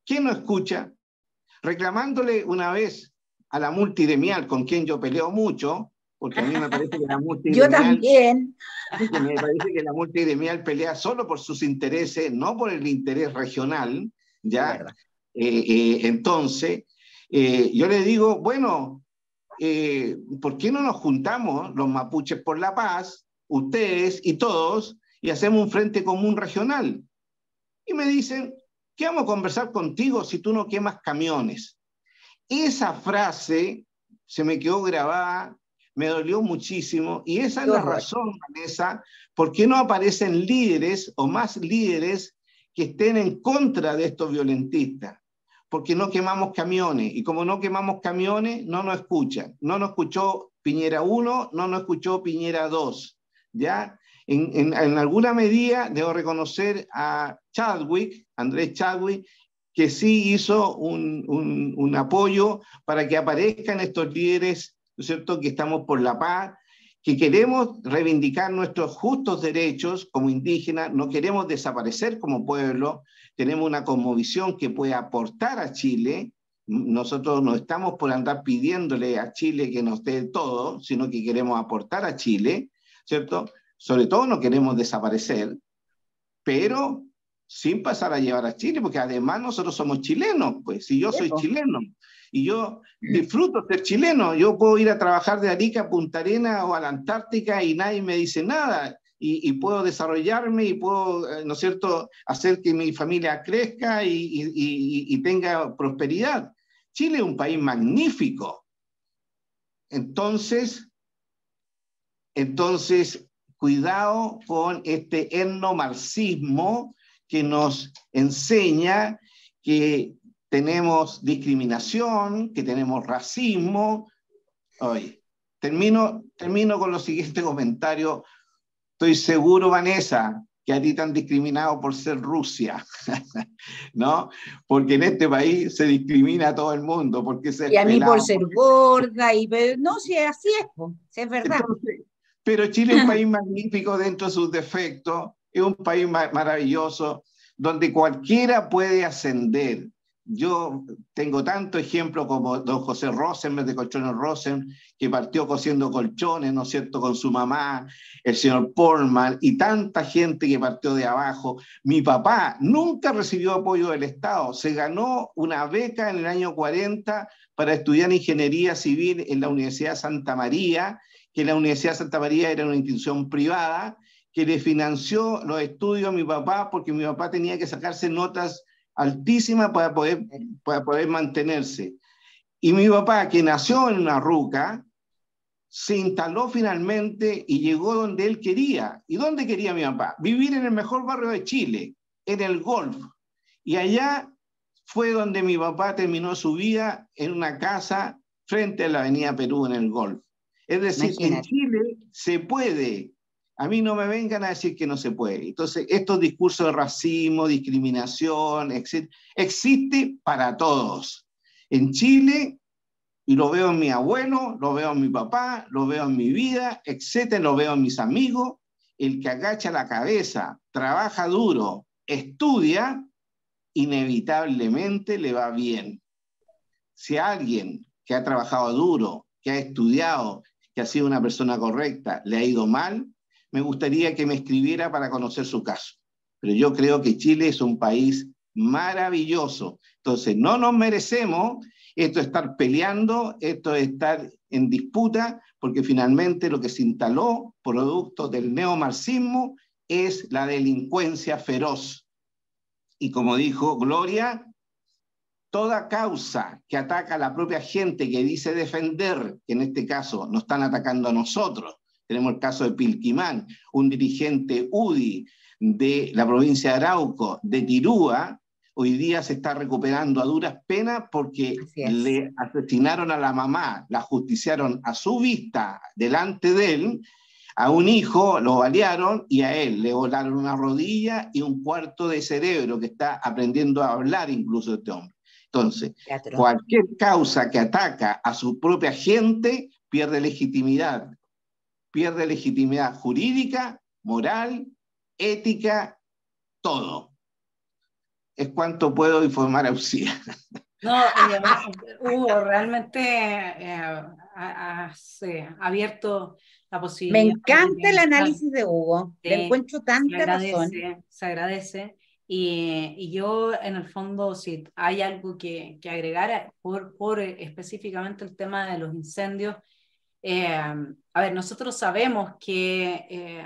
S2: ¿Quién nos escucha? Reclamándole una vez a la multigremial, con quien yo peleo mucho, porque a mí me parece que la multigremial...
S3: Yo también.
S2: Me parece que la multigremial pelea solo por sus intereses, no por el interés regional, ¿ya? Entonces, yo le digo, bueno, ¿por qué no nos juntamos los mapuches por la paz, ustedes y todos, y hacemos un frente común regional? Y me dicen, ¿qué vamos a conversar contigo si tú no quemas camiones? Esa frase se me quedó grabada, me dolió muchísimo, y esa es la razón, Vanessa, por qué no aparecen líderes o más líderes que estén en contra de estos violentistas. Porque no quemamos camiones, y como no quemamos camiones, no nos escuchan. No nos escuchó Piñera 1, no nos escuchó Piñera 2, ¿ya? En alguna medida debo reconocer a Chadwick, Andrés Chadwick, que sí hizo un apoyo para que aparezcan estos líderes, ¿no es cierto?, que estamos por la paz, que queremos reivindicar nuestros justos derechos como indígenas, no queremos desaparecer como pueblo, tenemos una cosmovisión que puede aportar a Chile. Nosotros no estamos por andar pidiéndole a Chile que nos dé todo, sino que queremos aportar a Chile, ¿cierto? Sobre todo no queremos desaparecer, pero sin pasar a llevar a Chile, porque además nosotros somos chilenos, pues, si yo soy chileno, y yo disfruto ser chileno, yo puedo ir a trabajar de Arica a Punta Arenas o a la Antártica y nadie me dice nada, y puedo desarrollarme y puedo, ¿no es cierto?, hacer que mi familia crezca y tenga prosperidad. Chile es un país magnífico. Entonces, cuidado con este etnomarxismo que nos enseña que tenemos discriminación, que tenemos racismo. Oye, termino con lo siguiente comentario estoy seguro, Vanessa, que a ti te han discriminado por ser Rusia, ¿no? Porque en este país se discrimina a todo el mundo, porque ser
S3: Y a mí por
S2: pelado.
S3: ser gorda, no, si así es, po, si es verdad.
S2: Entonces, pero Chile es un país magnífico dentro de sus defectos, es un país maravilloso, donde cualquiera puede ascender. Yo tengo tanto ejemplo como don José Rosenberg de Colchones Rosen, que partió cosiendo colchones, ¿no es cierto?, con su mamá, el señor Portman, y tanta gente que partió de abajo. Mi papá nunca recibió apoyo del Estado, se ganó una beca en el año 40 para estudiar ingeniería civil en la Universidad de Santa María, que la Universidad de Santa María era una institución privada, que le financió los estudios a mi papá, porque mi papá tenía que sacarse notas altísimas para poder mantenerse. Y mi papá, que nació en una ruca, se instaló finalmente y llegó donde él quería. ¿Y dónde quería mi papá? Vivir en el mejor barrio de Chile, en el Golf. Y allá fue donde mi papá terminó su vida, en una casa frente a la Avenida Perú, en el Golf. Es decir,
S3: Imagínate.
S2: En Chile se puede. A mí no me vengan a decir que no se puede. Entonces, estos discursos de racismo, discriminación, etc., existe para todos. En Chile, y lo veo en mi abuelo, lo veo en mi papá, lo veo en mi vida, etcétera, lo veo en mis amigos, el que agacha la cabeza, trabaja duro, estudia, inevitablemente le va bien. Si a alguien que ha trabajado duro, que ha estudiado, que ha sido una persona correcta, le ha ido mal, me gustaría que me escribiera para conocer su caso. Pero yo creo que Chile es un país maravilloso. Entonces, no nos merecemos esto de estar peleando, esto de estar en disputa, porque finalmente lo que se instaló, producto del neomarxismo, es la delincuencia feroz. Y como dijo Gloria, toda causa que ataca a la propia gente que dice defender, que en este caso nos están atacando a nosotros. Tenemos el caso de Pilquimán, un dirigente UDI de la provincia de Arauco, de Tirúa, hoy día se está recuperando a duras penas porque le asesinaron a la mamá, la justiciaron a su vista, delante de él, a un hijo lo balearon y a él le volaron una rodilla y un cuarto de cerebro, que está aprendiendo a hablar incluso este hombre. Entonces, cualquier causa que ataca a su propia gente pierde legitimidad jurídica, moral, ética, todo. Es cuanto puedo informar a Usía.
S1: No, Hugo, realmente has abierto la posibilidad.
S3: Me encanta el análisis de Hugo, le encuentro tanta razón.
S1: Se agradece. Y yo, en el fondo, si hay algo que agregar por específicamente el tema de los incendios, a ver, nosotros sabemos que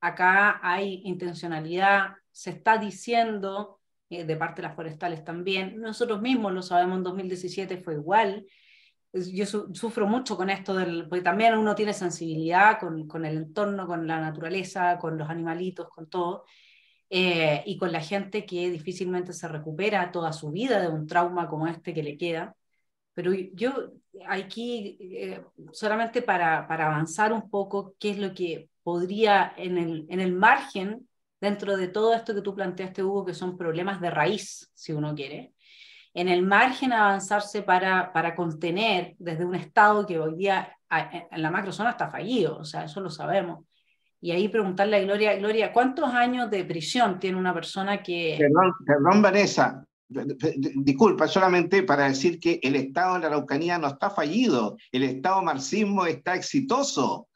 S1: acá hay intencionalidad, se está diciendo de parte de las forestales también, nosotros mismos lo sabemos, en 2017 fue igual. Yo sufro mucho con esto, porque también uno tiene sensibilidad con el entorno, con la naturaleza, con los animalitos, con todo, y con la gente que difícilmente se recupera toda su vida de un trauma como este que le queda. Pero yo aquí, solamente para avanzar un poco, qué es lo que podría en el margen, dentro de todo esto que tú planteaste, Hugo, que son problemas de raíz, si uno quiere, en el margen avanzarse para contener desde un Estado que hoy día en la macrozona está fallido, o sea, eso lo sabemos. Y ahí preguntarle a Gloria, ¿cuántos años de prisión tiene una persona que...
S2: Perdón, Vanessa, disculpa, solamente para decir que el Estado en la Araucanía no está fallido, el Estado marxismo está exitoso.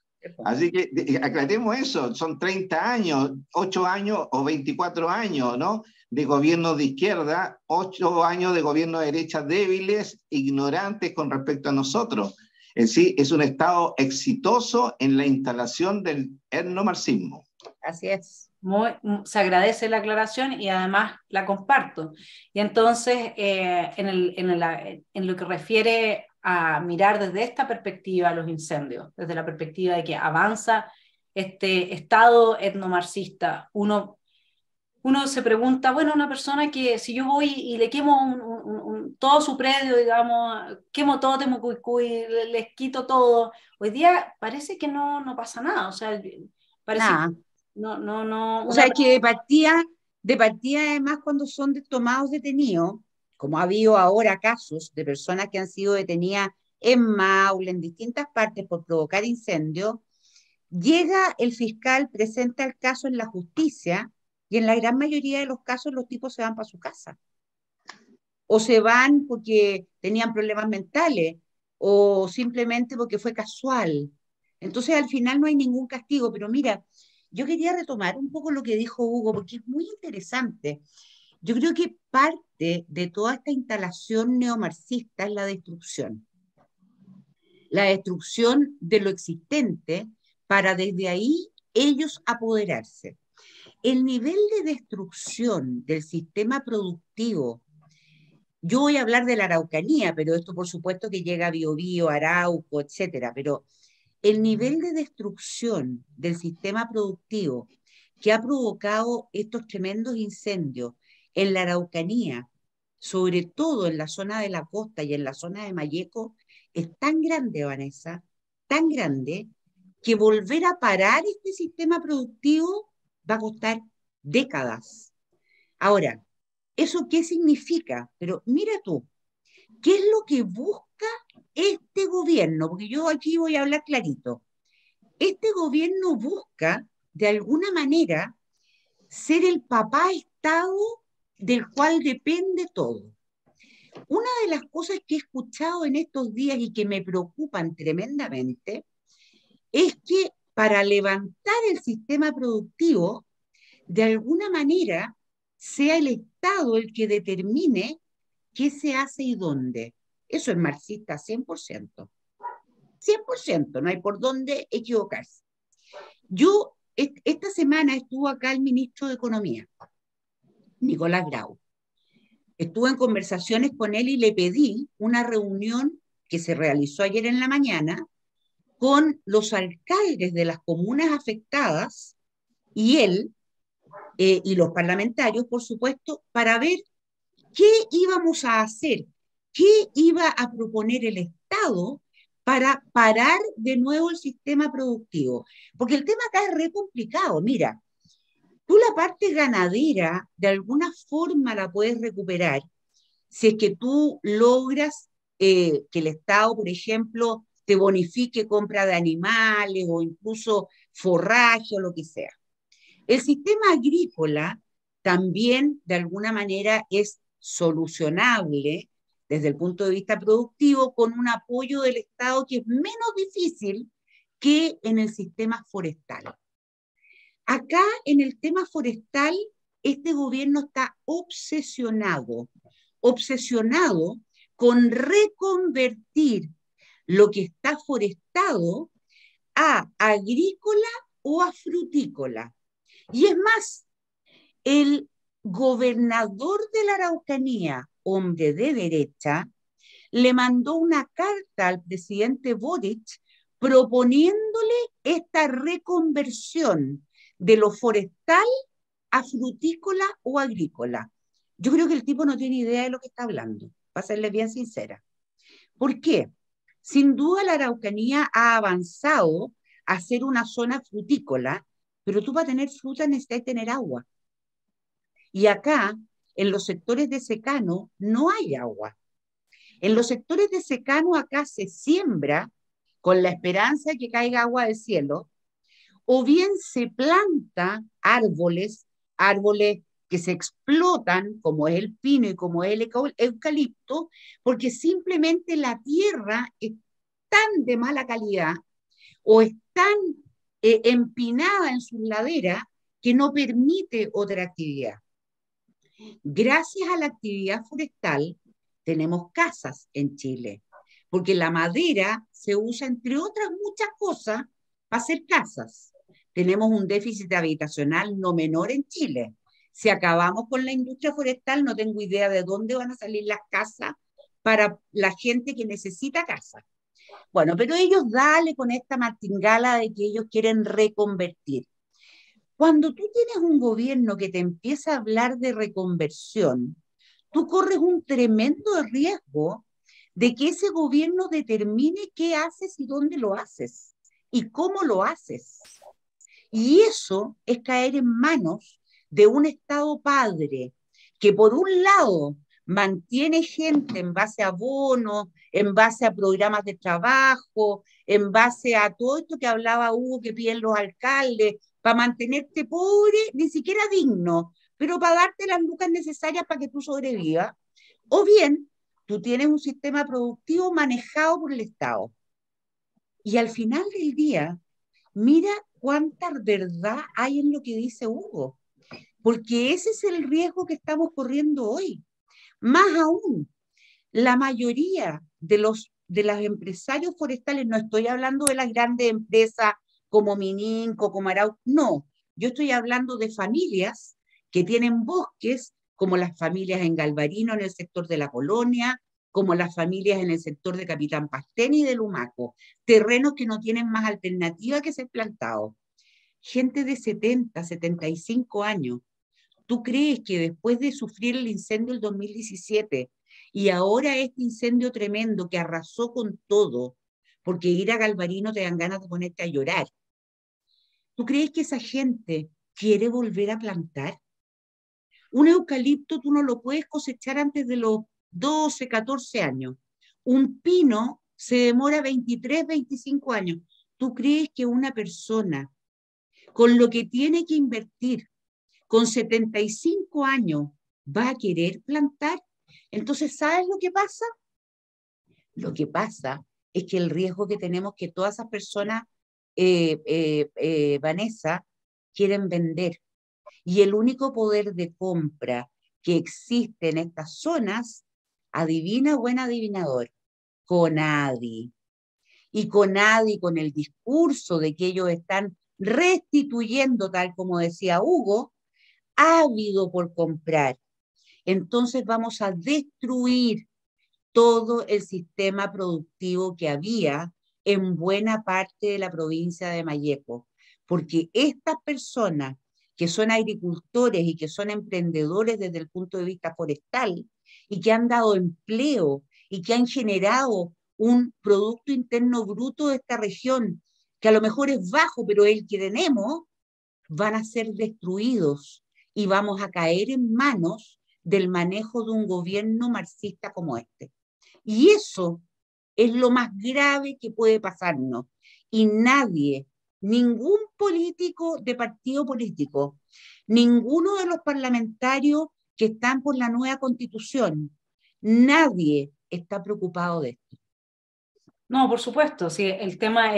S2: Así que aclaremos eso, son 30 años, 8 años o 24 años, ¿no?, de gobiernos de izquierda, 8 años de gobiernos de derecha débiles, ignorantes con respecto a nosotros. En sí, es un Estado exitoso en la instalación del etnomarxismo.
S3: Así es.
S1: Se agradece la aclaración y además la comparto. Y entonces, en lo que refiere a mirar desde esta perspectiva los incendios, desde la perspectiva de que avanza este Estado etnomarxista, uno se pregunta, bueno, una persona que si yo voy y le quemo todo su predio, digamos, quemo todo Temucuicui, les quito todo, hoy día parece que no pasa nada, o sea, Parece que
S3: Nada.
S1: no,
S3: O sea, es que de partida además cuando son tomados detenidos, como ha habido ahora casos de personas que han sido detenidas en Maule, en distintas partes por provocar incendios, llega el fiscal, presenta el caso en la justicia y en la gran mayoría de los casos los tipos se van para su casa. O se van porque tenían problemas mentales o simplemente porque fue casual. Entonces al final no hay ningún castigo, pero mira, yo quería retomar un poco lo que dijo Hugo porque es muy interesante. Yo creo que parte de toda esta instalación neomarxista es la destrucción de lo existente para desde ahí ellos apoderarse. El nivel de destrucción del sistema productivo, yo voy a hablar de la Araucanía, pero esto por supuesto que llega a Biobío, Arauco, etcétera, pero el nivel de destrucción del sistema productivo que ha provocado estos tremendos incendios en la Araucanía, sobre todo en la zona de la costa y en la zona de Malleco, es tan grande, Vanessa, tan grande, que volver a parar este sistema productivo va a costar décadas. Ahora, ¿eso qué significa? Pero mira tú, ¿qué es lo que busca este gobierno? Porque yo aquí voy a hablar clarito. Este gobierno busca, de alguna manera, ser el papá Estado del cual depende todo. Una de las cosas que he escuchado en estos días y que me preocupan tremendamente es que para levantar el sistema productivo, de alguna manera, sea el Estado el que determine qué se hace y dónde. Eso es marxista 100%. 100%, no hay por dónde equivocarse. Yo, esta semana estuvo acá el ministro de Economía, Nicolás Grau. Estuve en conversaciones con él y le pedí una reunión que se realizó ayer en la mañana con los alcaldes de las comunas afectadas y él y los parlamentarios, por supuesto, para ver qué íbamos a hacer, qué iba a proponer el Estado para parar de nuevo el sistema productivo. Porque el tema acá es re complicado. Mira, tú la parte ganadera de alguna forma la puedes recuperar si es que tú logras que el Estado, por ejemplo, te bonifique compra de animales o incluso forraje o lo que sea. El sistema agrícola también, de alguna manera, es solucionable desde el punto de vista productivo con un apoyo del Estado que es menos difícil que en el sistema forestal. Acá, en el tema forestal, este gobierno está obsesionado con reconvertir lo que está forestado a agrícola o a frutícola. Y es más, el gobernador de la Araucanía, hombre de derecha, le mandó una carta al presidente Boric proponiéndole esta reconversión de lo forestal a frutícola o agrícola. Yo creo que el tipo no tiene idea de lo que está hablando, para serle bien sincera. ¿Por qué? Sin duda la Araucanía ha avanzado a ser una zona frutícola, pero tú para tener fruta necesitas tener agua. Y acá, en los sectores de secano, no hay agua. En los sectores de secano acá se siembra con la esperanza de que caiga agua del cielo, o bien se planta árboles que se explotan, como es el pino y como es el eucalipto, porque simplemente la tierra es tan de mala calidad o es tan empinada en sus laderas que no permite otra actividad. Gracias a la actividad forestal tenemos casas en Chile, porque la madera se usa, entre otras muchas cosas, para hacer casas. Tenemos un déficit habitacional no menor en Chile. Si acabamos con la industria forestal, no tengo idea de dónde van a salir las casas para la gente que necesita casa. Bueno, pero ellos dale con esta martingala de que ellos quieren reconvertir. Cuando tú tienes un gobierno que te empieza a hablar de reconversión, tú corres un tremendo riesgo de que ese gobierno determine qué haces y dónde lo haces y cómo lo haces. Y eso es caer en manos de un Estado padre que por un lado mantiene gente en base a bonos, en base a programas de trabajo, en base a todo esto que hablaba Hugo que piden los alcaldes, para mantenerte pobre, ni siquiera digno, pero para darte las lucas necesarias para que tú sobrevivas. O bien, tú tienes un sistema productivo manejado por el Estado. Y al final del día, mira cuánta verdad hay en lo que dice Hugo, porque ese es el riesgo que estamos corriendo hoy. Más aún, la mayoría de los empresarios forestales, no estoy hablando de las grandes empresas como Mininco, como Arauco, no, yo estoy hablando de familias que tienen bosques, como las familias en Galvarino, en el sector de la Colonia, como las familias en el sector de Capitán Pastén y de Lumaco, terrenos que no tienen más alternativa que ser plantados. Gente de 70, 75 años. ¿Tú crees que después de sufrir el incendio del 2017 y ahora este incendio tremendo que arrasó con todo, porque ir a Galvarino te dan ganas de ponerte a llorar, ¿tú crees que esa gente quiere volver a plantar? Un eucalipto tú no lo puedes cosechar antes de los 12, 14 años. Un pino se demora 23, 25 años. ¿Tú crees que una persona con lo que tiene que invertir con 75 años va a querer plantar? Entonces, ¿sabes lo que pasa? Lo que pasa es que el riesgo que tenemos que todas esas personas, Vanessa, quieren vender. Y el único poder de compra que existe en estas zonas, adivina, buen adivinador, Conadi. Y Conadi, con el discurso de que ellos están restituyendo, tal como decía Hugo, ávido por comprar. Entonces vamos a destruir todo el sistema productivo que había en buena parte de la provincia de Malleco, porque estas personas que son agricultores y que son emprendedores desde el punto de vista forestal y que han dado empleo y que han generado un Producto Interno Bruto de esta región, que a lo mejor es bajo, pero es el que tenemos, van a ser destruidos y vamos a caer en manos del manejo de un gobierno marxista como este. Y eso es lo más grave que puede pasarnos. Y nadie, ningún político de partido político, ninguno de los parlamentarios que están por la nueva constitución, nadie está preocupado de esto.
S1: No, por supuesto, sí, el tema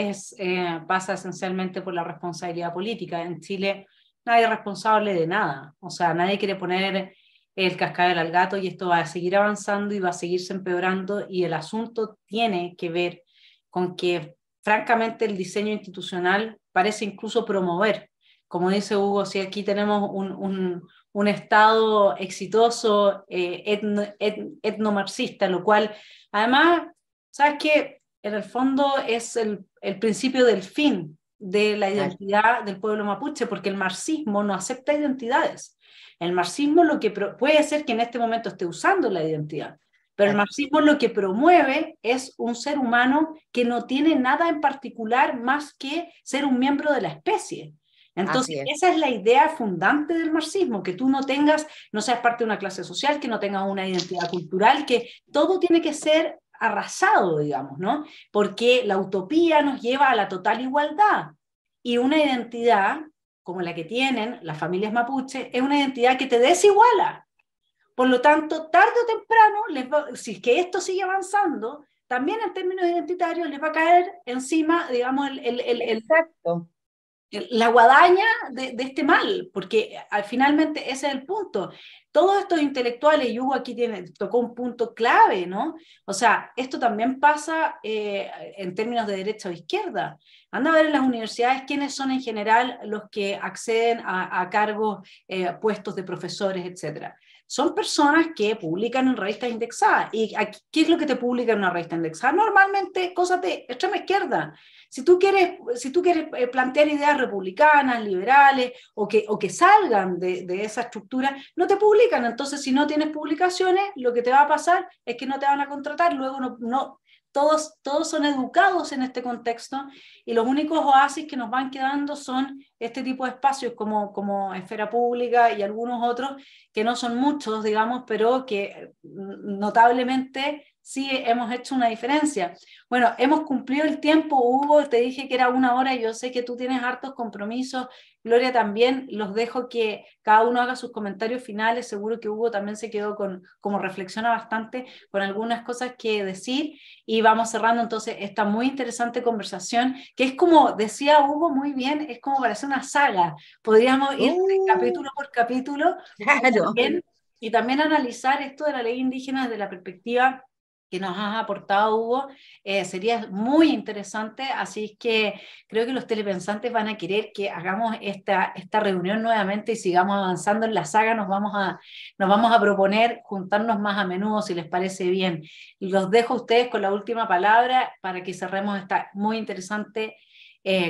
S1: pasa esencialmente por la responsabilidad política. En Chile nadie es responsable de nada, o sea, nadie quiere poner el cascabel al gato y esto va a seguir avanzando y va a seguirse empeorando y el asunto tiene que ver con que francamente el diseño institucional parece incluso promover, como dice Hugo, si aquí tenemos un Estado exitoso etnomarxista, lo cual además, ¿sabes qué? En el fondo es el principio del fin de la identidad del pueblo mapuche, porque el marxismo no acepta identidades. El marxismo lo que puede ser que en este momento esté usando la identidad, pero el marxismo lo que promueve es un ser humano que no tiene nada en particular más que ser un miembro de la especie. Entonces, esa es la idea fundante del marxismo, que tú no seas parte de una clase social, que no tengas una identidad cultural, que todo tiene que ser arrasado, digamos, ¿no? Porque la utopía nos lleva a la total igualdad y una identidad como la que tienen las familias mapuche es una identidad que te desiguala. Por lo tanto, tarde o temprano, si es que esto sigue avanzando, también en términos identitarios les va a caer encima, digamos,
S3: Exacto.
S1: La guadaña de este mal, porque finalmente ese es el punto. Todos estos intelectuales, y Hugo aquí tocó un punto clave, ¿no? O sea, esto también pasa en términos de derecha o izquierda. Anda a ver en las universidades quiénes son en general los que acceden a cargos, puestos de profesores, etc. Son personas que publican en revistas indexadas. ¿Y qué es lo que te publica en una revista indexada? Normalmente cosas de extrema izquierda. Si tú quieres plantear ideas republicanas, liberales, o que salgan de esa estructura, no te publican. Entonces, si no tienes publicaciones, lo que te va a pasar es que no te van a contratar, luego todos son educados en este contexto, y los únicos oasis que nos van quedando son este tipo de espacios como Esfera Pública y algunos otros, que no son muchos, digamos, pero que notablemente sí hemos hecho una diferencia. Bueno, hemos cumplido el tiempo, Hugo, te dije que era 1 hora, yo sé que tú tienes hartos compromisos, Gloria también, los dejo que cada uno haga sus comentarios finales, seguro que Hugo también se quedó como reflexiona bastante, con algunas cosas que decir, y vamos cerrando entonces esta muy interesante conversación, que es como decía Hugo muy bien, es como para hacer una saga, podríamos ir capítulo por capítulo,
S3: Claro.
S1: y también analizar esto de la ley indígena desde la perspectiva que nos has aportado, Hugo, sería muy interesante, así que creo que los telepensantes van a querer que hagamos esta reunión nuevamente y sigamos avanzando en la saga. Nos vamos a proponer juntarnos más a menudo, si les parece bien. Los dejo a ustedes con la última palabra para que cerremos esta muy interesante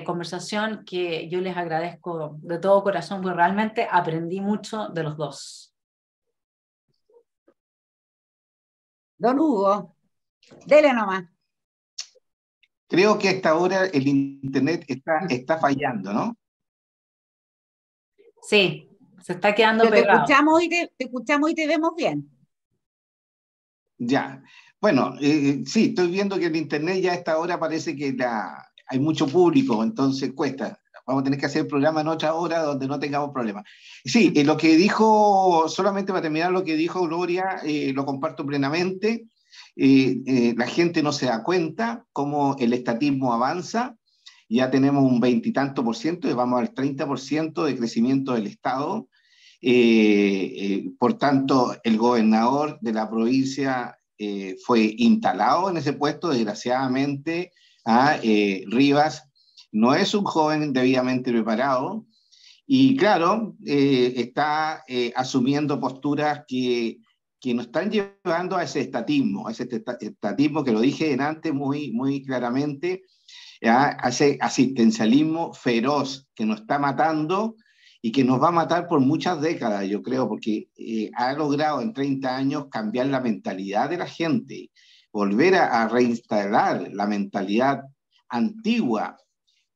S1: conversación, que yo les agradezco de todo corazón, porque realmente aprendí mucho de los dos.
S3: Don Hugo, dele nomás.
S2: Creo que a esta hora el internet está fallando, ¿no?
S1: Sí, se está quedando
S3: Pero te
S1: pegado.
S3: escuchamos y te vemos bien.
S2: Ya. Bueno, sí, estoy viendo que el internet ya a esta hora parece que hay mucho público, entonces cuesta. Vamos a tener que hacer el programa en otra hora donde no tengamos problemas. Sí, lo que dijo, solamente para terminar lo que dijo Gloria, lo comparto plenamente. La gente no se da cuenta cómo el estatismo avanza. Ya tenemos un 20 y tanto por ciento, y vamos al 30% de crecimiento del Estado. Por tanto, el gobernador de la provincia fue instalado en ese puesto, desgraciadamente. Rivas no es un joven debidamente preparado, y claro, está asumiendo posturas que nos están llevando a ese estatismo que lo dije antes muy, muy claramente, a ese asistencialismo feroz que nos está matando y que nos va a matar por muchas décadas, yo creo, porque ha logrado en 30 años cambiar la mentalidad de la gente, volver a reinstalar la mentalidad antigua,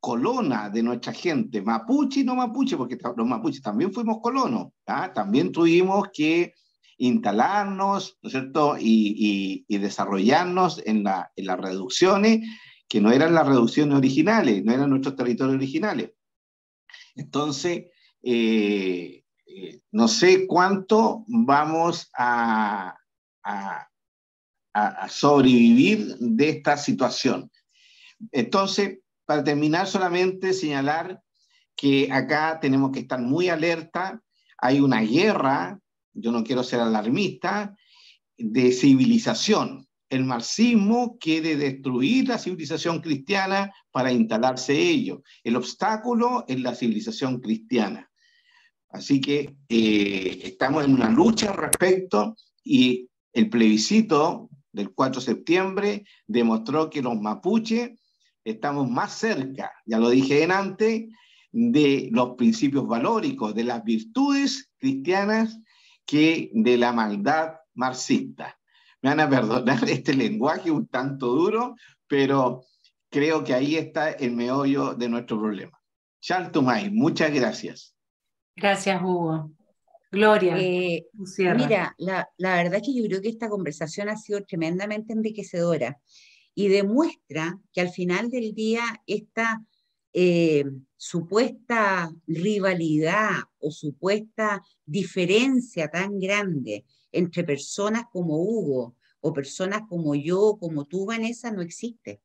S2: colona de nuestra gente, mapuche y no mapuche, porque los mapuches también fuimos colonos, también tuvimos que instalarnos, ¿no es cierto?, y desarrollarnos en las reducciones, que no eran las reducciones originales, no eran nuestros territorios originales. Entonces, no sé cuánto vamos a sobrevivir de esta situación. Entonces, para terminar, solamente señalar que acá tenemos que estar muy alerta. Hay una guerra, yo no quiero ser alarmista, de civilización. El marxismo quiere destruir la civilización cristiana para instalarse ello. El obstáculo es la civilización cristiana. Así que estamos en una lucha al respecto, y el plebiscito del 4 de septiembre demostró que los mapuches estamos más cerca, ya lo dije antes, de los principios valóricos, de las virtudes cristianas, que de la maldad marxista. Me van a perdonar este lenguaje un tanto duro, pero creo que ahí está el meollo de nuestro problema. Chaltumay, muchas gracias.
S1: Gracias, Hugo. Gloria,
S3: mira, la verdad es que yo creo que esta conversación ha sido tremendamente enriquecedora y demuestra que al final del día esta supuesta rivalidad o supuesta diferencia tan grande entre personas como Hugo o personas como yo, como tú, Vanessa, no existe.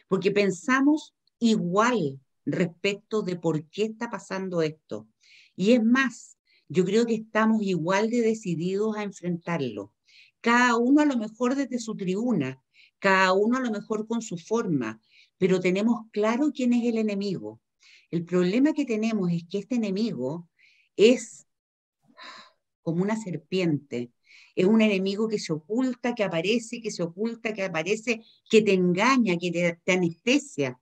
S3: Porque pensamos igual respecto de por qué está pasando esto. Y es más, yo creo que estamos igual de decididos a enfrentarlo. Cada uno a lo mejor desde su tribuna, cada uno a lo mejor con su forma, pero tenemos claro quién es el enemigo. El problema que tenemos es que este enemigo es como una serpiente. Es un enemigo que se oculta, que aparece, que se oculta, que aparece, que te engaña, que te anestesia.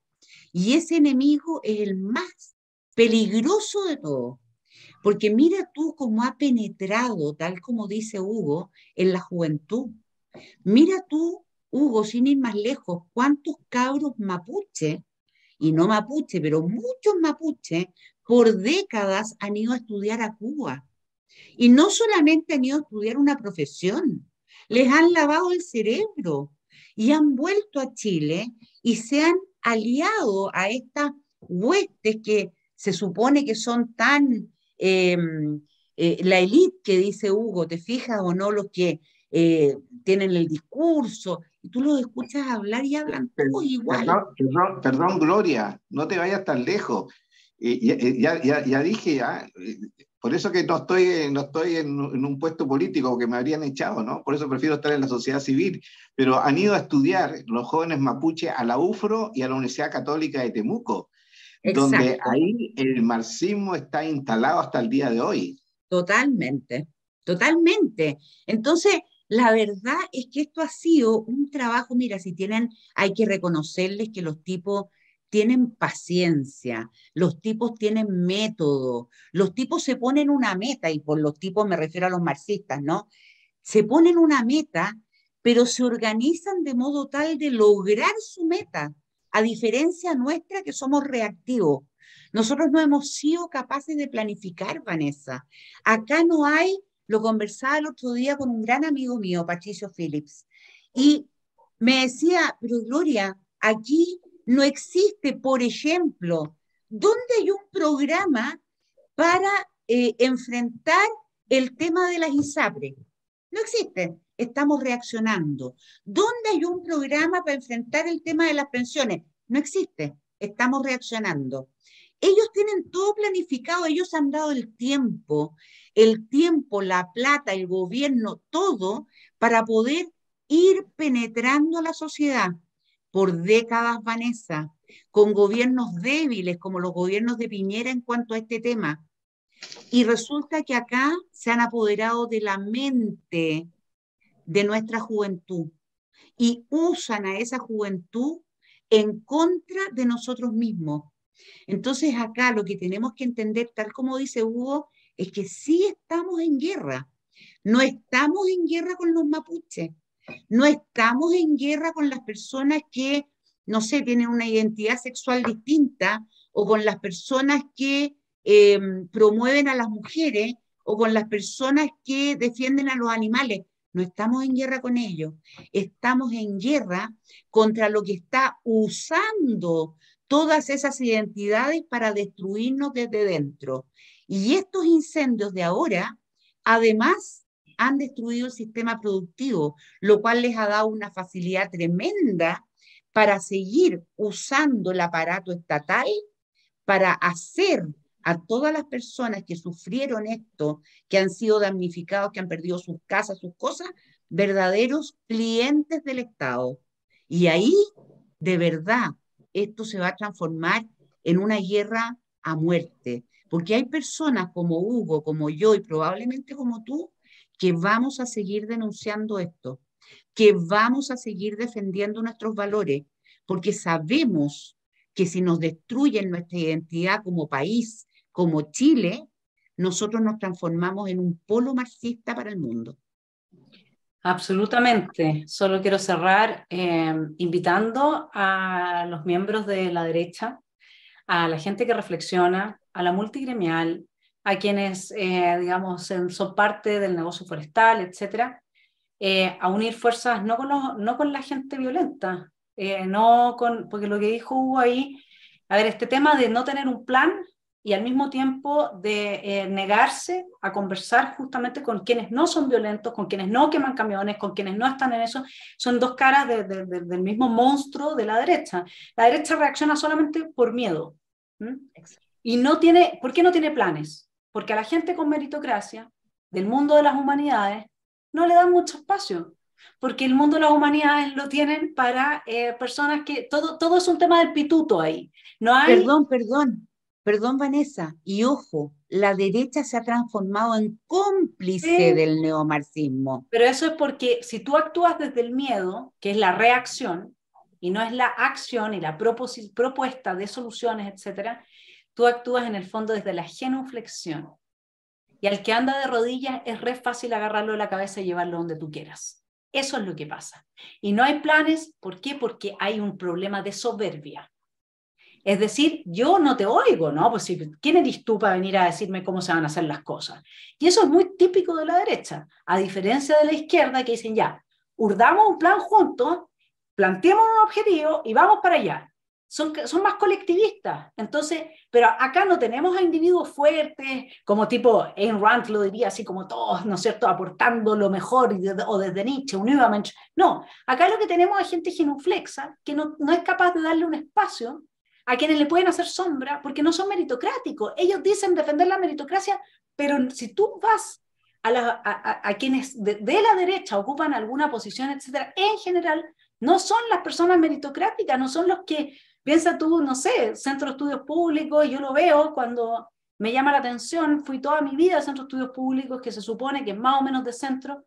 S3: Y ese enemigo es el más peligroso de todos. Porque mira tú cómo ha penetrado, tal como dice Hugo, en la juventud. Mira tú Hugo, sin ir más lejos, ¿cuántos cabros mapuche, y no mapuche, pero muchos mapuche, por décadas han ido a estudiar a Cuba? Y no solamente han ido a estudiar una profesión, les han lavado el cerebro y han vuelto a Chile y se han aliado a estas huestes que se supone que son tan la élite que dice Hugo, ¿te fijas o no? Los que tienen el discurso, y tú los escuchas hablar y hablan todos igual.
S2: Perdón, Gloria, no te vayas tan lejos. Ya dije, por eso que no estoy en un puesto político, porque me habrían echado, ¿no? Por eso prefiero estar en la sociedad civil. Pero han ido a estudiar los jóvenes mapuche a la UFRO y a la Universidad Católica de Temuco, donde
S3: Exacto.
S2: ahí el marxismo está instalado hasta el día de hoy.
S3: Totalmente, totalmente. Entonces, la verdad es que esto ha sido un trabajo, mira, si tienen, hay que reconocerles que los tipos tienen paciencia, los tipos tienen método, los tipos se ponen una meta, y por los tipos me refiero a los marxistas, ¿no? Se ponen una meta, pero se organizan de modo tal de lograr su meta, a diferencia nuestra que somos reactivos. Nosotros no hemos sido capaces de planificar, Vanessa. Acá no hay, lo conversaba el otro día con un gran amigo mío, Patricio Phillips, y me decía, pero Gloria, aquí no existe, por ejemplo, ¿dónde hay un programa para enfrentar el tema de las ISAPRES? No existe. Estamos reaccionando. ¿Dónde hay un programa para enfrentar el tema de las pensiones? No existe. Estamos reaccionando. Ellos tienen todo planificado, ellos han dado el tiempo, la plata, el gobierno, todo para poder ir penetrando a la sociedad por décadas, Vanessa, con gobiernos débiles como los gobiernos de Piñera en cuanto a este tema. Y resulta que acá se han apoderado de la mente de nuestra juventud y usan a esa juventud en contra de nosotros mismos. Entonces acá lo que tenemos que entender, tal como dice Hugo, es que sí estamos en guerra. No estamos en guerra con los mapuches, no estamos en guerra con las personas que, no sé, tienen una identidad sexual distinta, o con las personas que promueven a las mujeres, o con las personas que defienden a los animales. No estamos en guerra con ellos, estamos en guerra contra lo que está usando todas esas identidades para destruirnos desde dentro. Y estos incendios de ahora, además, han destruido el sistema productivo, lo cual les ha dado una facilidad tremenda para seguir usando el aparato estatal para hacer a todas las personas que sufrieron esto, que han sido damnificados, que han perdido sus casas, sus cosas, verdaderos clientes del Estado. Y ahí, de verdad, esto se va a transformar en una guerra a muerte, porque hay personas como Hugo, como yo y probablemente como tú, que vamos a seguir denunciando esto, que vamos a seguir defendiendo nuestros valores, porque sabemos que si nos destruyen nuestra identidad como país, como Chile, nosotros nos transformamos en un polo marxista para el mundo.
S1: Absolutamente. Solo quiero cerrar invitando a los miembros de la derecha, a la gente que reflexiona, a la multigremial, a quienes, digamos, son parte del negocio forestal, etcétera, a unir fuerzas no con la gente violenta, porque lo que dijo Hugo ahí, a ver, este tema de no tener un plan y al mismo tiempo de negarse a conversar justamente con quienes no son violentos, con quienes no queman camiones, con quienes no están en eso, son dos caras del mismo monstruo de la derecha. La derecha reacciona solamente por miedo. Y no tiene, ¿por qué no tiene planes? Porque a la gente con meritocracia, del mundo de las humanidades, no le dan mucho espacio, porque el mundo de las humanidades lo tienen para personas que, todo es un tema del pituto ahí. No hay...
S3: Perdón, Vanessa, y ojo, la derecha se ha transformado en cómplice
S1: Sí,
S3: del neomarxismo.
S1: pero eso es porque si tú actúas desde el miedo, que es la reacción, y no es la acción y la propuesta de soluciones, etcétera, tú actúas en el fondo desde la genuflexión. Y al que anda de rodillas es re fácil agarrarlo de la cabeza y llevarlo donde tú quieras. Eso es lo que pasa. Y no hay planes, ¿por qué? Porque hay un problema de soberbia. Es decir, yo no te oigo, ¿no? Pues ¿quién eres tú para venir a decirme cómo se van a hacer las cosas? Y eso es muy típico de la derecha, a diferencia de la izquierda que dicen ya, urdamos un plan juntos, planteemos un objetivo y vamos para allá. Son más colectivistas. Entonces, pero acá no tenemos a individuos fuertes, como tipo Ayn Rand lo diría, así como todos, ¿no es cierto?, aportando lo mejor, o desde Nietzsche, un Übermensch. No, acá lo que tenemos es gente genuflexa, que no es capaz de darle un espacio a quienes le pueden hacer sombra, porque no son meritocráticos. Ellos dicen defender la meritocracia, pero si tú vas a quienes de la derecha ocupan alguna posición, etcétera, en general, no son las personas meritocráticas, no son los que, piensa tú, no sé, Centro de Estudios Públicos, yo lo veo cuando me llama la atención, fui toda mi vida a Centro de Estudios Públicos, que se supone que es más o menos de centro,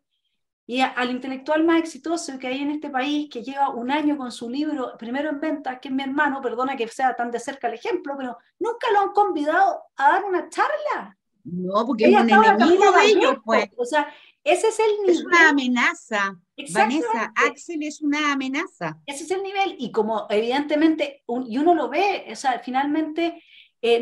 S1: y al intelectual más exitoso que hay en este país, que lleva un año con su libro, primero en venta, que es mi hermano, perdona que sea tan de cerca el ejemplo, pero nunca lo han convidado a dar una charla.
S3: No, porque es un enemigo de ellos, pues.
S1: O sea, ese es el nivel.
S3: Es una amenaza, Vanessa, Axel es una amenaza.
S1: Ese es el nivel, y como evidentemente, y uno lo ve, o sea, finalmente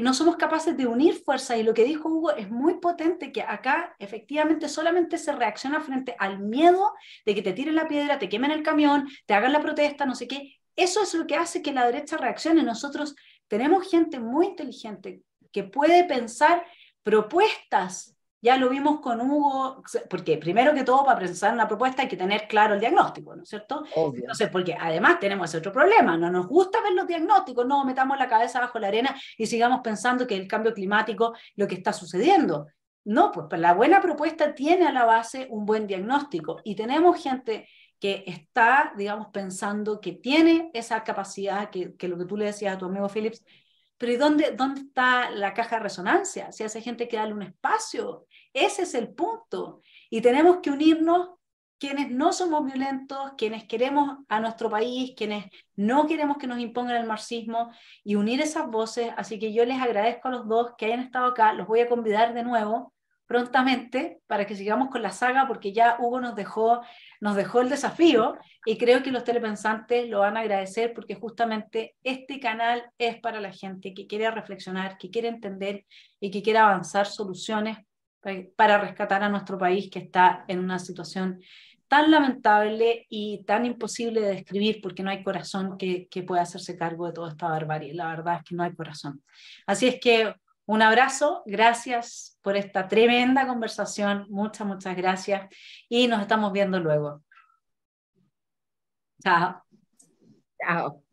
S1: no somos capaces de unir fuerzas, y lo que dijo Hugo es muy potente, que acá efectivamente solamente se reacciona frente al miedo de que te tiren la piedra, te quemen el camión, te hagan la protesta, no sé qué. Eso es lo que hace que la derecha reaccione. Nosotros tenemos gente muy inteligente que puede pensar propuestas. Ya lo vimos con Hugo, porque primero que todo, para presentar una propuesta hay que tener claro el diagnóstico, ¿no es cierto?
S3: Obvio.
S1: Entonces, porque además tenemos ese otro problema, no nos gusta ver los diagnósticos, no metamos la cabeza bajo la arena y sigamos pensando que el cambio climático es lo que está sucediendo. No, pues la buena propuesta tiene a la base un buen diagnóstico, y tenemos gente que está, digamos, pensando que tiene esa capacidad, que lo que tú le decías a tu amigo Phillips, pero ¿y dónde está la caja de resonancia? Si hace gente que darle un espacio. Ese es el punto. Y tenemos que unirnos quienes no somos violentos, quienes queremos a nuestro país, quienes no queremos que nos impongan el marxismo, y unir esas voces. Así que yo les agradezco a los dos que hayan estado acá. Los voy a convidar de nuevo prontamente para que sigamos con la saga, porque ya Hugo nos dejó el desafío, y creo que los telepensantes lo van a agradecer, porque justamente este canal es para la gente que quiere reflexionar, que quiere entender y que quiere avanzar soluciones para rescatar a nuestro país, que está en una situación tan lamentable y tan imposible de describir, porque no hay corazón que pueda hacerse cargo de toda esta barbarie. La verdad es que no hay corazón. Así es que un abrazo, gracias por esta tremenda conversación, muchas gracias, y nos estamos viendo luego. Chao.
S3: Chao.